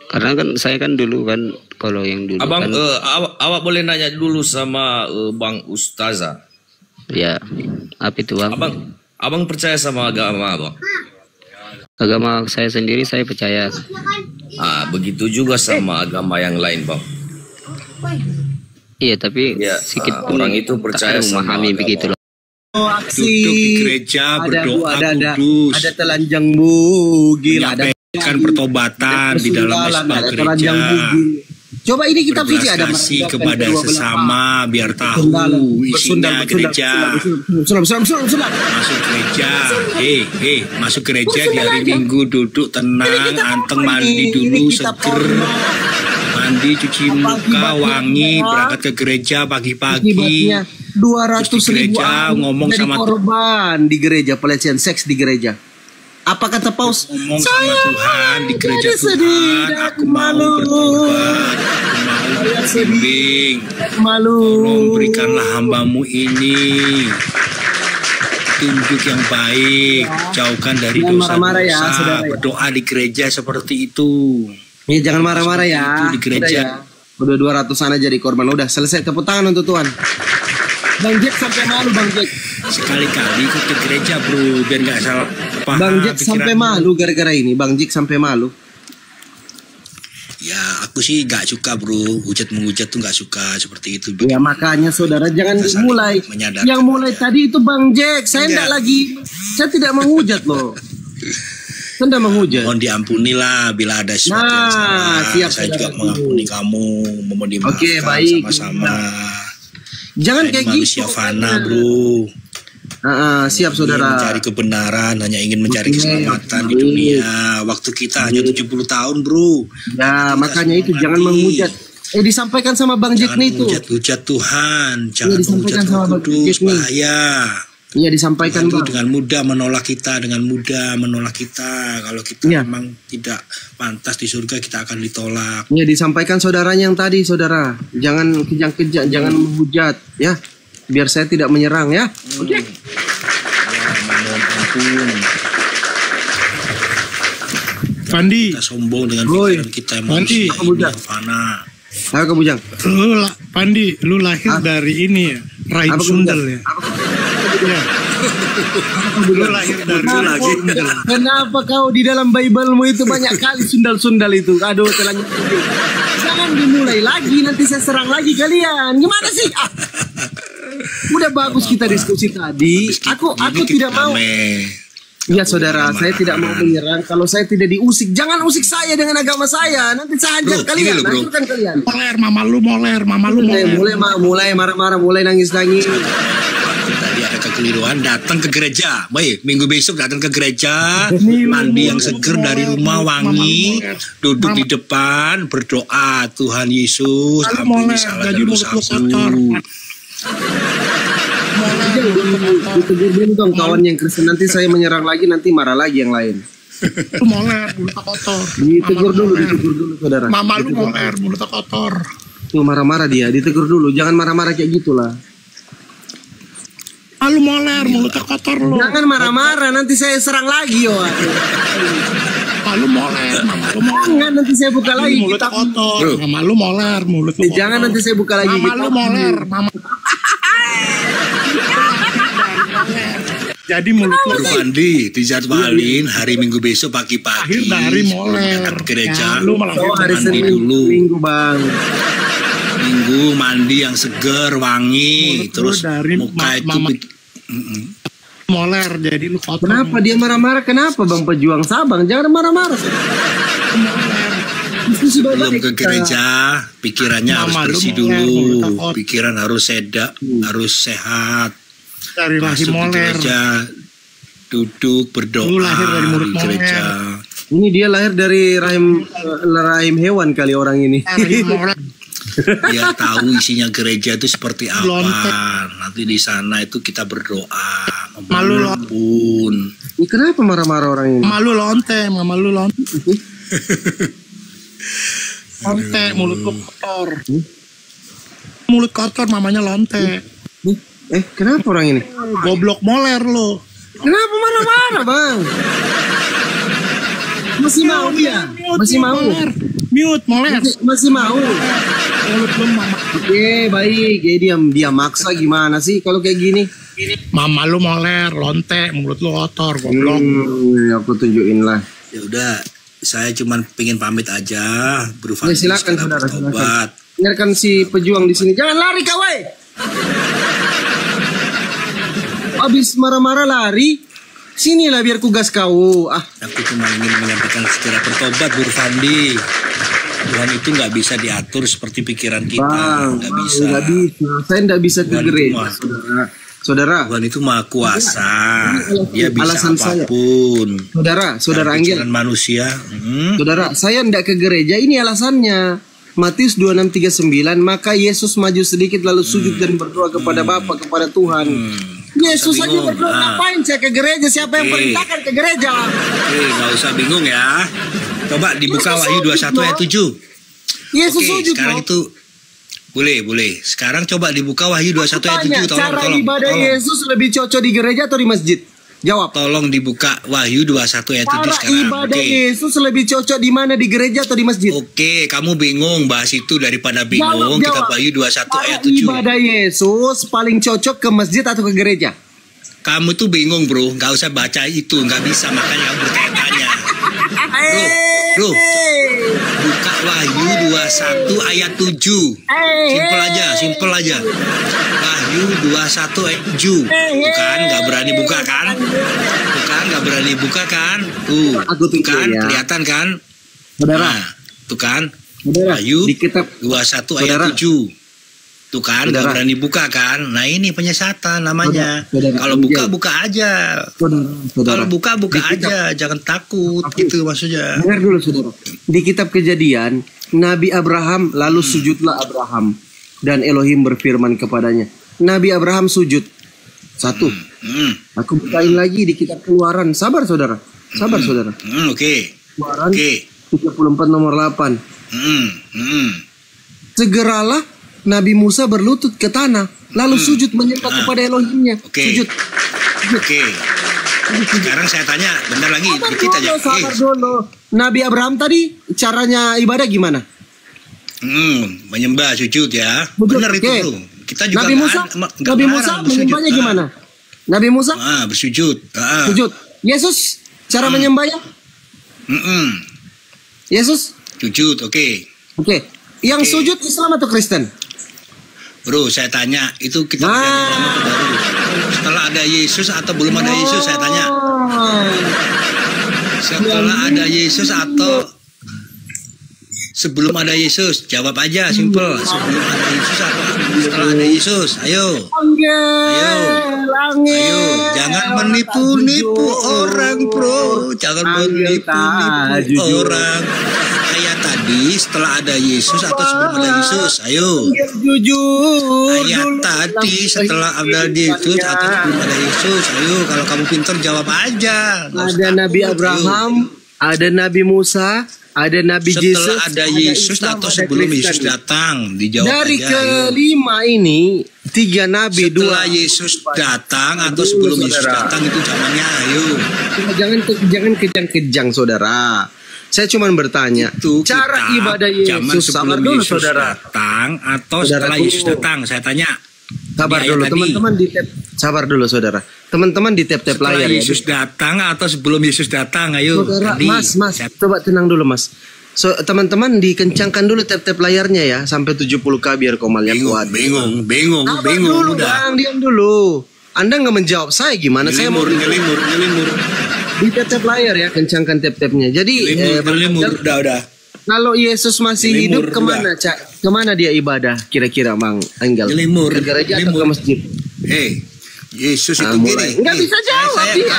Karena kan saya kan dulu kan, kalau yang dulu Abang, kan, awak boleh nanya dulu sama Bang Ustazah. Ya, apa itu, Bang? Abang percaya sama agama, Bang? Agama saya sendiri saya percaya. Begitu juga sama agama yang lain, Bang. Iya, tapi sedikit orang itu percaya sama memahami begitu loh. Duduk di gereja berdoa kudus. Ada telanjang bugil, ada menyampaikan pertobatan di dalam mesbah gereja. Coba ini kita visi ada kasih kepada sesama biar tahu isinya gereja. Masuk gereja, masuk gereja di hari Minggu duduk tenang, anteng, mandi dulu seger, mandi cuci muka wangi, berangkat ke gereja pagi-pagi. 200.000 ngomong sama korban di gereja, pelecehan seks di gereja. Apa kata Paus? Ngomong sama Tuhan di gereja, Tuhan, aku mau bertobat, aku mau bimbing. Malu. Tolong berikanlah hambamu ini tunjuk yang baik, jauhkan dari Jangan dosa-dosa. marah-marah ya, saudara ya. Berdoa di gereja seperti itu. Ya jangan marah-marah ya. Itu di gereja. Udah 200-an aja jadi korban. Udah selesai, tepuk tangan untuk Tuhan. Bang Jack sampai malu Bang Jack. Sekali-kali ikut ke gereja bro, biar nggak salah paham. Bang Jack sampai malu gara-gara ini. Bang Jack sampai malu. Ya aku sih nggak suka bro, hujat menghujat tuh nggak suka seperti itu. Ya makanya saudara jangan mulai. Yang mulai tadi itu Bang Jack. Saya tidak lagi. Saya tidak menghujat loh. Saya tidak menghujat. Mohon diampuni lah bila ada sesuatu yang salah. siap, saya juga saudara. mengampuni kamu, mohon dimaafkan. Oke, baik. Sama-sama. Jangan Saya kayak ini manusia gitu. fana bro. Siap saudara. Mencari kebenaran, hanya ingin mencari keselamatan di dunia. Waktu kita hanya 70 tahun bro. Ya makanya itu jangan menghujat. Disampaikan sama Bang Jack nih itu. Hujat Tuhan, jangan disampaikan menghujat sama Roh Bang Jack Kudus, nih. bahaya. Iya disampaikan Tuhan Bang. itu dengan mudah menolak kita, Kalau kita memang tidak pantas di surga, kita akan ditolak. Iya disampaikan saudaranya yang tadi saudara. Jangan kejang-kejang, jangan menghujat ya. Biar saya tidak menyerang ya. Oke. Mohon ampun. Pandi. Kita sombong dengan pikiran kita yang manusia ini yang fana. Ayo Bujang. Pandi, lu lahir dari ini ya, rahim sundel ya. Ya. Lu lahir dari sundel. Kenapa kau di dalam Bible-mu itu banyak kali sundal-sundal itu? Aduh, telanya. Jangan dimulai lagi, nanti saya serang lagi kalian. Gimana sih? Udah bagus kita diskusi tadi. Aku tidak mau. Iya saudara, saya tidak mau menyerang. Kalau saya tidak diusik, jangan usik saya dengan agama saya. Nanti saya hajar kalian, hancurkan kalian. Moler, mama lu mulai marah-marah, mulai nangis-nangis. Tadi ada kekeliruan, datang ke gereja. Baik, minggu besok datang ke gereja, mandi yang seger dari rumah wangi, duduk di depan, berdoa, Tuhan Yesus, ampuni salah dan dosaku. Ditegur dulu dong kawan yang Kristen, nanti saya menyerang lagi, nanti marah lagi yang lain. Lu moler, mulutnya kotor. Ditegur dulu saudara. Mama lu moler, mulutnya kotor. Tuh marah-marah dia, ditegur dulu, jangan marah-marah kayak gitulah. Lu moler, mulutnya kotor lu. Jangan marah-marah, nanti saya serang lagi yo. Lu moler, mama lu moler. Jangan nanti saya buka lagi. Mulutnya kotor. Mama lu moler, mulutnya kotor. Jangan nanti saya buka lagi. Mama lu moler, mama. Jadi mulut lu Pandi dijadwalin hari Minggu besok pagi-pagi. Dari moler. Datang ke gereja. Lu malah hari mandi dulu. Minggu bang. Minggu mandi yang seger, wangi, terus muka itu moler, jadi lu kotor. Kenapa dia marah-marah? Kenapa Bang Pejuang Sabang? Jangan marah-marah. Sebelum ke gereja, pikirannya harus bersih dulu. Pikiran harus harus sehat. Dari rahim Masuk moler. ke gereja, duduk berdoa Lu lahir dari mulut di gereja. Ini dia lahir dari rahim hewan kali orang ini. Biar tahu isinya gereja itu seperti apa. Nanti di sana itu kita berdoa, Malu ampun. Ini kenapa marah-marah orang ini? Malu lonte, mama lu lonte. Lonte, mulut lu kotor. Mulut kotor, mamanya lonte. Kenapa orang ini? Goblok moler lu. Kenapa marah-marah bang? Masih mau dia? Masih mau? Mute moler. Masih mau? Mulut lu mama. Oke baik, ya dia maksa gimana sih kalau kayak gini? Mama lu moler, lonte, mulut lu kotor, goblok. Aku tunjukin lah. Ya udah, saya cuman pengen pamit aja, berusaha. Ya, silakan saudara, silakan. Biarkan si pejuang di sini. Jangan lari kawai. Habis marah-marah lari, sinilah biar kugas kau. Aku cuma ingin menyampaikan secara bertobat, Bur Fandi. Tuhan itu nggak bisa diatur seperti pikiran kita, nggak bisa. Nggak bisa. Saya nggak bisa ke gereja, saudara. Tuhan itu maha kuasa, dia bisa alasan apapun. Saudara Anggel. Manusia. Saudara, saya nggak ke gereja. Ini alasannya. Matius 26:39, maka Yesus maju sedikit lalu sujud dan berdoa kepada Bapa, kepada Tuhan. Yesus aja berdoa, ngapain saya ke gereja? Siapa yang perintahkan ke gereja? Nggak usah bingung ya. Coba dibuka Wahyu 21 ayat 7. Yesus sujud. Sekarang itu Boleh. Sekarang coba dibuka Wahyu 21 ayat 7. Cara ibadah Yesus lebih cocok di gereja atau di masjid? Jawab. Tolong dibuka Wahyu 21 ayat 7 Cara sekarang. ibadah Yesus lebih cocok di mana, di gereja atau di masjid? Oke, kamu bingung bahas itu daripada bingung. Kita Wahyu 21 ayat 7. Ibadah Yesus paling cocok ke masjid atau ke gereja? Kamu tuh bingung bro, nggak usah baca itu, nggak bisa, makanya kamu bertanya-tanya. Bro, buka Wahyu 21 ayat 7. Simpel aja. Wahyu 21 ayat 7. Tuh kan, nggak berani buka kan? Tuh kan, kelihatan kan? Saudara. Nah, tuh kan, Wahyu 21 ayat 7. Tuh kan, nggak berani buka kan? Nah ini penyesatan namanya. Kalau buka aja. Kalau buka aja, jangan takut gitu maksudnya. Dengar dulu saudara. Di kitab Kejadian, Nabi Abraham lalu sujudlah Abraham dan Elohim berfirman kepadanya. Nabi Abraham sujud. 1. Aku bukain lagi di kitab Keluaran. Sabar saudara. Oke. Keluaran 34 nomor 8. Segeralah Nabi Musa berlutut ke tanah, lalu sujud menyembah kepada Elohimnya. Sujud. Oke. Sekarang saya tanya, bentar lagi dikit aja. Sabar dulu. Nabi Abraham tadi caranya ibadah gimana? Menyembah sujud ya. Benar itu bro. Kita juga Nabi Musa menyembahnya gimana? Nabi Musa bersujud. Sujud. Yesus cara menyembahnya? Yesus sujud. Oke. Yang sujud Islam atau Kristen? Bro, saya tanya, itu kita perjanjian lama atau baru? Setelah ada Yesus atau belum ada Yesus, saya tanya. Setelah ada Yesus atau sebelum ada Yesus? Jawab aja, simple. Sebelum ada Yesus atau setelah ada Yesus? Ayo. Jangan menipu-nipu orang, bro. Jangan menipu-nipu orang. Ayat tadi setelah ada Yesus atau sebelum ada Yesus? Ayo. Ayat tadi setelah ada Yesus atau sebelum ada Yesus? Ayo, kalau kamu pintar jawab aja. Ada Nabi Abraham, ada Nabi Musa, ada Nabi Yesus. Setelah ada Yesus atau sebelum Yesus datang? Dijawab dari aja. kelima ini, 3 nabi, setelah Yesus datang atau sebelum Yesus datang itu zamannya. Ayo. Jangan kejang-kejang saudara. Saya cuma bertanya, cara ibadah Yesus sabar dulu saudara. Datang atau setelah Yesus datang? Saya tanya. Sabar dulu teman-teman di tab. Sabar dulu saudara. Teman-teman di tab-tab layar. Setelah Yesus datang atau sebelum Yesus datang? Ayo. Saudara, Mas, coba tenang dulu Mas. Teman-teman dikencangkan dulu tab-tab layarnya ya sampai 70k biar komalnya kuat. Bingung. Dulu Bang, diam dulu. Anda nggak menjawab saya gimana? Saya mau ngelimur. Di tab layar ya, kencangkan tab-tabnya. Jadi udah. Kalau Yesus masih hidup kemana Cak? Kemana dia ibadah kira-kira Bang Enggal? Ngelimur. Ke gereja atau ke masjid? Yesus itu gini. Nggak bisa jawab dia.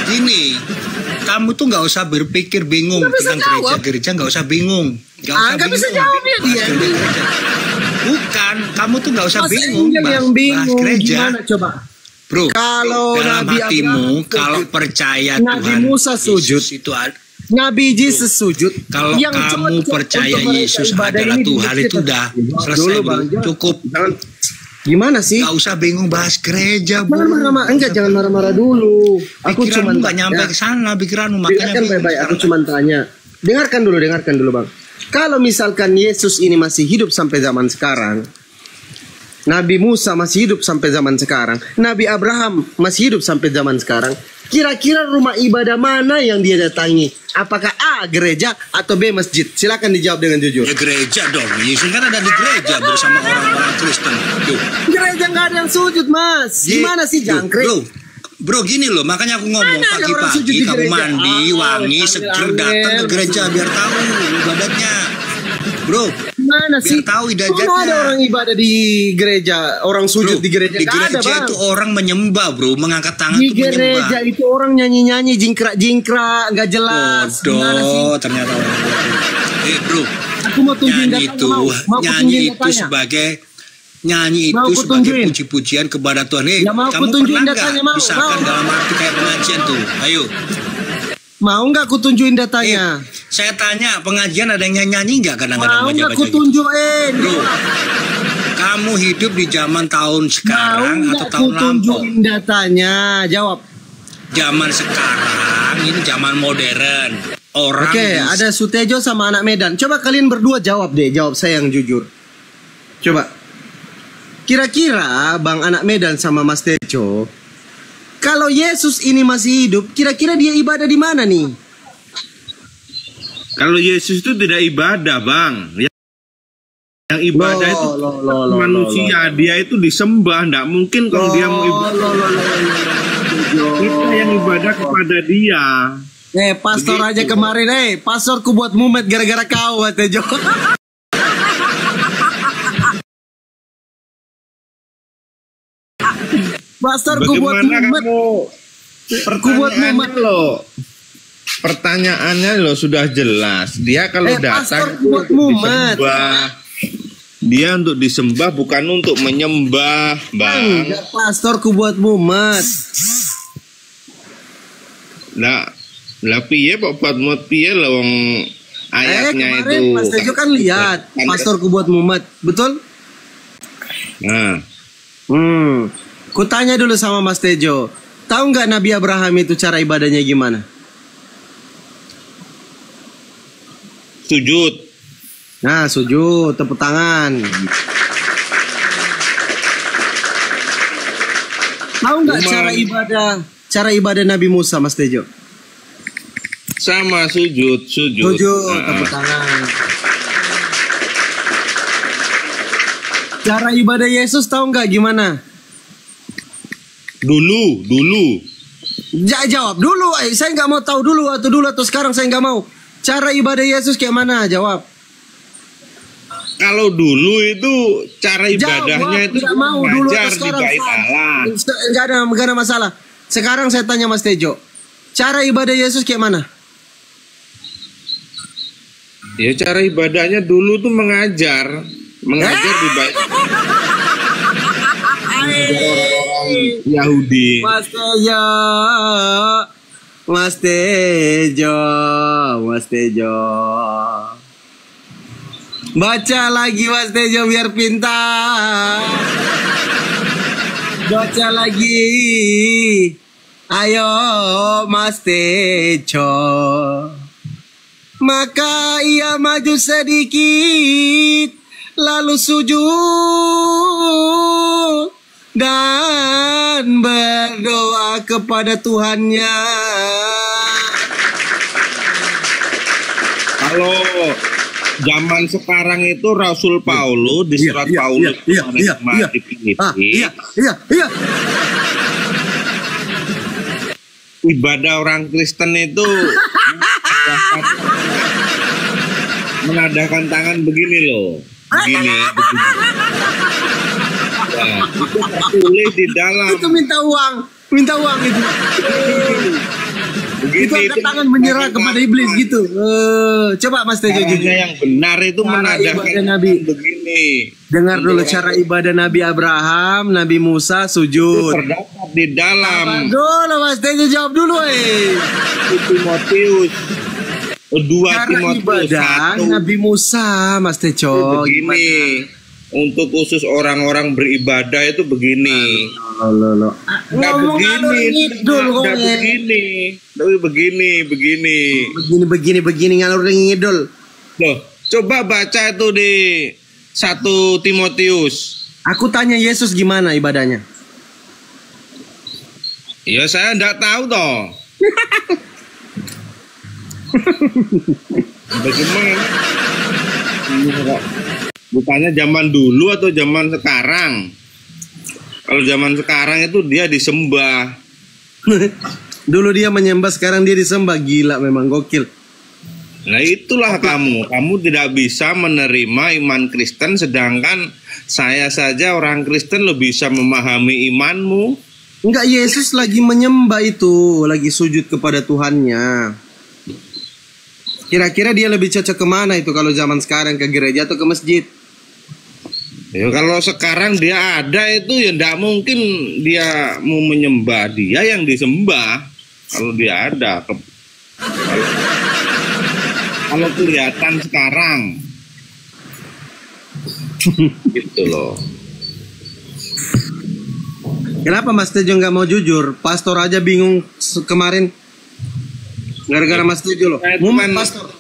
Gini. Kamu tuh nggak usah berpikir bingung tentang gereja nggak usah bingung. Nggak bisa jawab ya dia. Bukan, kamu tuh nggak usah bingung. Yang bingung gereja. gimana coba? Bro, kalau dalam Nabi hatimu, kalau percaya Nabi Tuhan, Musa sujud, itu Nabi Yesus sujud. Kalau yang kamu percaya Yesus adalah Tuhan itu udah selesai, cukup. Gimana sih? Gak usah bingung bahas gereja, Bu. Jangan marah-marah dulu. Aku cuma nggak nyampe ke sana pikiranmu, makanya baik-baik. Aku cuma tanya. Dengarkan dulu, Bang. Kalau misalkan Yesus ini masih hidup sampai zaman sekarang, Nabi Musa masih hidup sampai zaman sekarang, Nabi Abraham masih hidup sampai zaman sekarang, kira-kira rumah ibadah mana yang dia datangi? Apakah A, gereja atau B, masjid? Silakan dijawab dengan jujur. Ya gereja dong. Yesus kan ada di gereja bersama orang-orang Kristen. Gereja nggak ada yang sujud, Mas. Gimana sih jangkrik? Bro, gini loh, makanya aku ngomong pagi-pagi kamu mandi, wangi, seger, datang ke gereja biar tahu ibadatnya. Bro, mana sih? Biar tahu idajatnya. Mana ada orang ibadah di gereja, orang sujud di gereja? Di gereja itu orang menyembah, bro, mengangkat tangan di gereja itu orang nyanyi-nyanyi, jingkrak, nggak jelas. Ternyata orang. Bro, aku mau tunjukin nyanyi itu sebagai puji-pujian kepada Tuhan. Kamu pernah nggak misalkan dalam arti kayak pengajian tuh? Ayo. Mau nggak aku tunjukin datanya? Saya tanya, pengajian ada yang nyanyi nggak kadang-kadang Mau nggak baca-baca aku gitu? tunjukin? Kamu hidup di zaman tahun sekarang Mau atau nggak aku tahun lampau? tunjukin datanya? Jawab. Zaman sekarang ini zaman modern. Orang Oke, ada Sutejo sama anak Medan. Coba kalian berdua jawab deh, jawab saya yang jujur. Coba. Kira-kira Bang anak Medan sama Mas Tejo, kalau Yesus ini masih hidup, kira-kira dia ibadah di mana nih? Kalau Yesus itu tidak ibadah, Bang. Yang ibadah itu manusia, dia itu disembah. Nggak mungkin kalau dia mau ibadah. Kita yang ibadah kepada dia. Pastor aja kemarin, pastorku buat mumet gara-gara kau, Tejo. Pastorku buat mumet. Pertanyaannya loh. Pertanyaannya loh sudah jelas. Dia kalau datang buat mumet. Dia untuk disembah bukan untuk menyembah, Bang. Enggak, pastorku buat mumet. Lah piye kok buat mumet piye lah wong ayatnya itu. Mas Tejo kan lihat pastorku buat mumet, betul? Nah. Ku tanya dulu sama Mas Tejo. Tahu nggak Nabi Abraham itu cara ibadahnya gimana? Sujud. Nah, sujud, tepuk tangan. Tahu nggak cara ibadah Nabi Musa, Mas Tejo? Sama sujud. Sujud, tepuk tangan. Cara ibadah Yesus tahu nggak gimana? Dulu. Jawab dulu, saya nggak mau tahu dulu atau sekarang saya nggak mau. Cara ibadah Yesus kayak mana? Jawab. Kalau dulu itu cara ibadahnya itu mau dulu mengajar atau di bait Allah. Nggak ada masalah. Sekarang saya tanya Mas Tejo, cara ibadah Yesus kayak mana? Ya cara ibadahnya dulu tuh mengajar di bait orang-orang Yahudi. Mas Tejo. Baca lagi Mas Tejo biar pintar. Baca lagi. Ayo Mas Tejo. Maka ia maju sedikit, lalu sujud dan berdoa kepada Tuhannya. Kalau zaman sekarang itu Rasul Paulus di surat Paulus iya. Ibadah orang Kristen itu menadahkan tangan begini loh, begini. Nah, itu tertulis di dalam. Itu minta uang itu. Itu angkat tangan menyerah kepada iblis gitu. Coba Mas Tejo jujur. Yang benar itu menadahkan Nabi begini. Dengar dulu cara ibadah Nabi Abraham, Nabi Musa sujud. Itu terdapat di dalam. Dulu Mas Tejo jawab dulu. Timotius. Cara ibadah Nabi Musa, Mas Tejo. Begini. Untuk khusus orang-orang beribadah itu begini. Nggak begini ngalur ngidul. Loh, coba baca itu di 1 Timotius. Aku tanya Yesus gimana ibadahnya? Ya saya enggak tahu toh. Bagaimana? Bukannya zaman dulu atau zaman sekarang? Kalau zaman sekarang itu dia disembah. Dulu dia menyembah, sekarang dia disembah. Gila memang, gokil. Nah itulah kamu tidak bisa menerima iman Kristen, sedangkan saya saja orang Kristen lebih bisa memahami imanmu. Enggak, Yesus lagi menyembah itu, lagi sujud kepada Tuhannya. Kira-kira dia lebih cocok kemana itu kalau zaman sekarang, ke gereja atau ke masjid? Ya kalau sekarang dia ada itu ya tidak mungkin dia mau menyembah, dia yang disembah kalau dia ada. Kalau kelihatan sekarang. Gitu loh. Kenapa Mas Tejo nggak mau jujur? Pastor aja bingung kemarin gara-gara Mas Tejo loh. Pastor.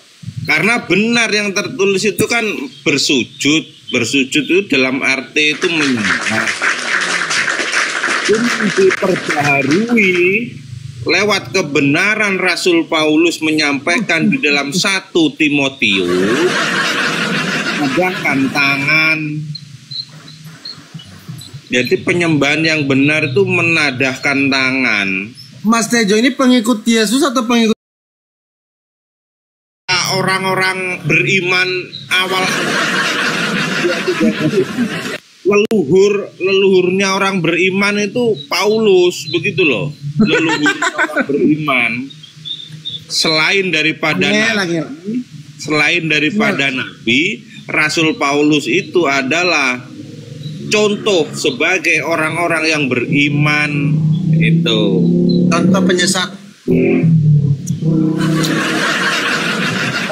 Karena benar yang tertulis itu kan bersujud. Bersujud itu dalam arti itu menyembah. Itu diperbaharui lewat kebenaran Rasul Paulus menyampaikan di dalam 1 Timotius, menadahkan tangan. Jadi penyembahan yang benar itu menadahkan tangan. Mas Tejo ini pengikut Yesus atau pengikut orang-orang beriman awal? Leluhurnya orang beriman itu Paulus, begitu loh. Leluhurnya orang beriman selain daripada nabi, Rasul Paulus itu adalah contoh sebagai orang-orang yang beriman. Itu contoh penyesat.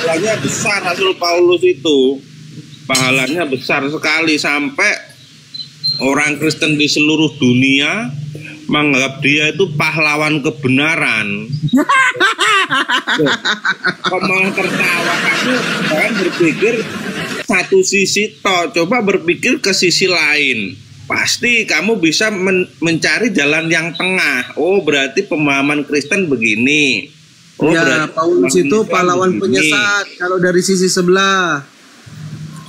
Pahalanya besar Rasul Paulus itu, pahalanya besar sekali sampai orang Kristen di seluruh dunia menganggap dia itu pahlawan kebenaran. Kok malah tertawa? Kamu jangan berpikir satu sisi toh, coba berpikir ke sisi lain. Pasti kamu bisa mencari jalan yang tengah. Oh, berarti pemahaman Kristen begini. Oh, ya, Paulus itu pahlawan penyesat kalau dari sisi sebelah.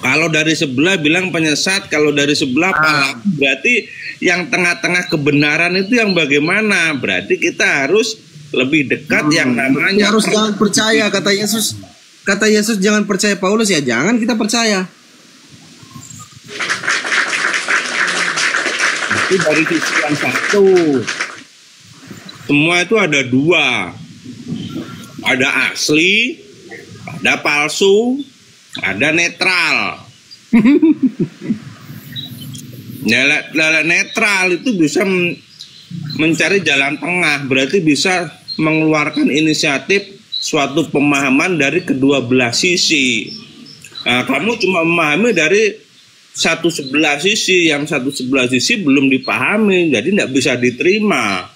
Kalau dari sebelah bilang penyesat, kalau dari sebelah pahlawan. Berarti yang tengah-tengah kebenaran itu yang bagaimana? Berarti kita harus lebih dekat yang namanya. Harus jangan percaya kata Yesus. Kata Yesus jangan percaya Paulus, ya jangan kita percaya. Itu dari sisi yang satu. Semua itu ada dua. Ada asli, ada palsu, ada netral. Netral itu bisa mencari jalan tengah, berarti bisa mengeluarkan inisiatif suatu pemahaman dari kedua belah sisi. Nah, kamu cuma memahami dari satu sebelah sisi, yang satu sebelah sisi belum dipahami, jadi tidak bisa diterima.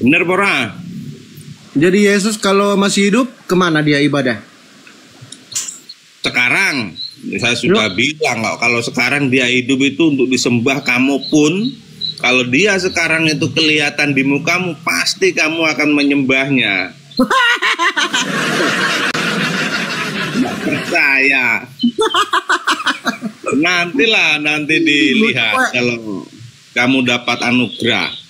Bener pora. Jadi Yesus kalau masih hidup kemana dia ibadah? Sekarang saya sudah bilang kok, kalau sekarang dia hidup itu untuk disembah. Kamu pun kalau dia sekarang itu kelihatan di mukamu, pasti kamu akan menyembahnya. Nggak percaya? Nanti dilihat kalau kamu dapat anugerah.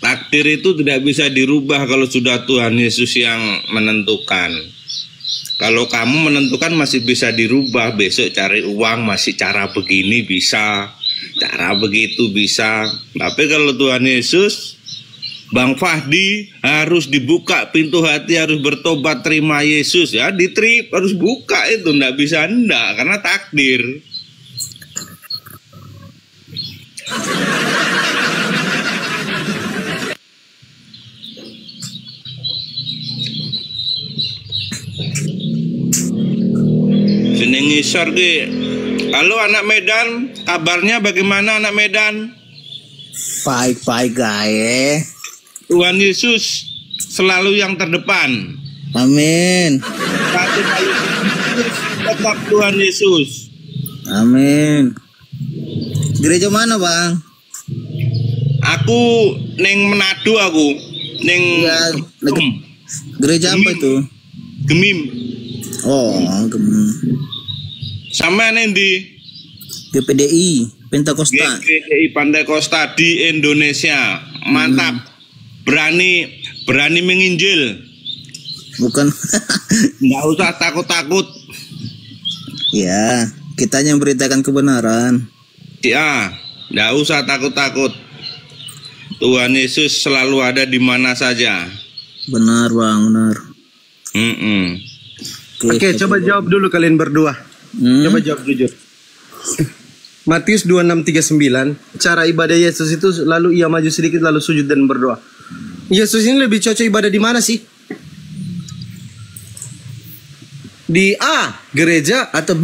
Takdir itu tidak bisa dirubah kalau sudah Tuhan Yesus yang menentukan. Kalau kamu menentukan masih bisa dirubah. Besok cari uang masih cara begini bisa, cara begitu bisa. Tapi kalau Tuhan Yesus, Bang Fahdi harus dibuka pintu hati, harus bertobat terima Yesus, ya harus buka itu, nggak bisa enggak karena takdir. Seneng ngisor ki. Halo anak Medan, kabarnya bagaimana anak Medan? Baik-baik guys. Tuhan Yesus selalu yang terdepan. Amin. Satu kali tetap Tuhan Yesus. Amin. Gereja mana bang? Aku neng Manado aku. Neng ya, gereja apa itu? Gemim. Oh, Gemim. Sama neng di GPDI Pentakosta. GPDI Pentakosta di Indonesia. Mantap. Berani menginjil. Bukan. Nggak usah takut-takut. Ya, kita yang beritakan kebenaran. Ya, nggak usah takut-takut. Tuhan Yesus selalu ada di mana saja. Benar bang, benar. Oke, coba jawab dulu kalian berdua. Coba jawab jujur. Matius 26:39, cara ibadah Yesus itu lalu ia maju sedikit lalu sujud dan berdoa. Yesus ini lebih cocok ibadah di mana sih? Di A, gereja atau B,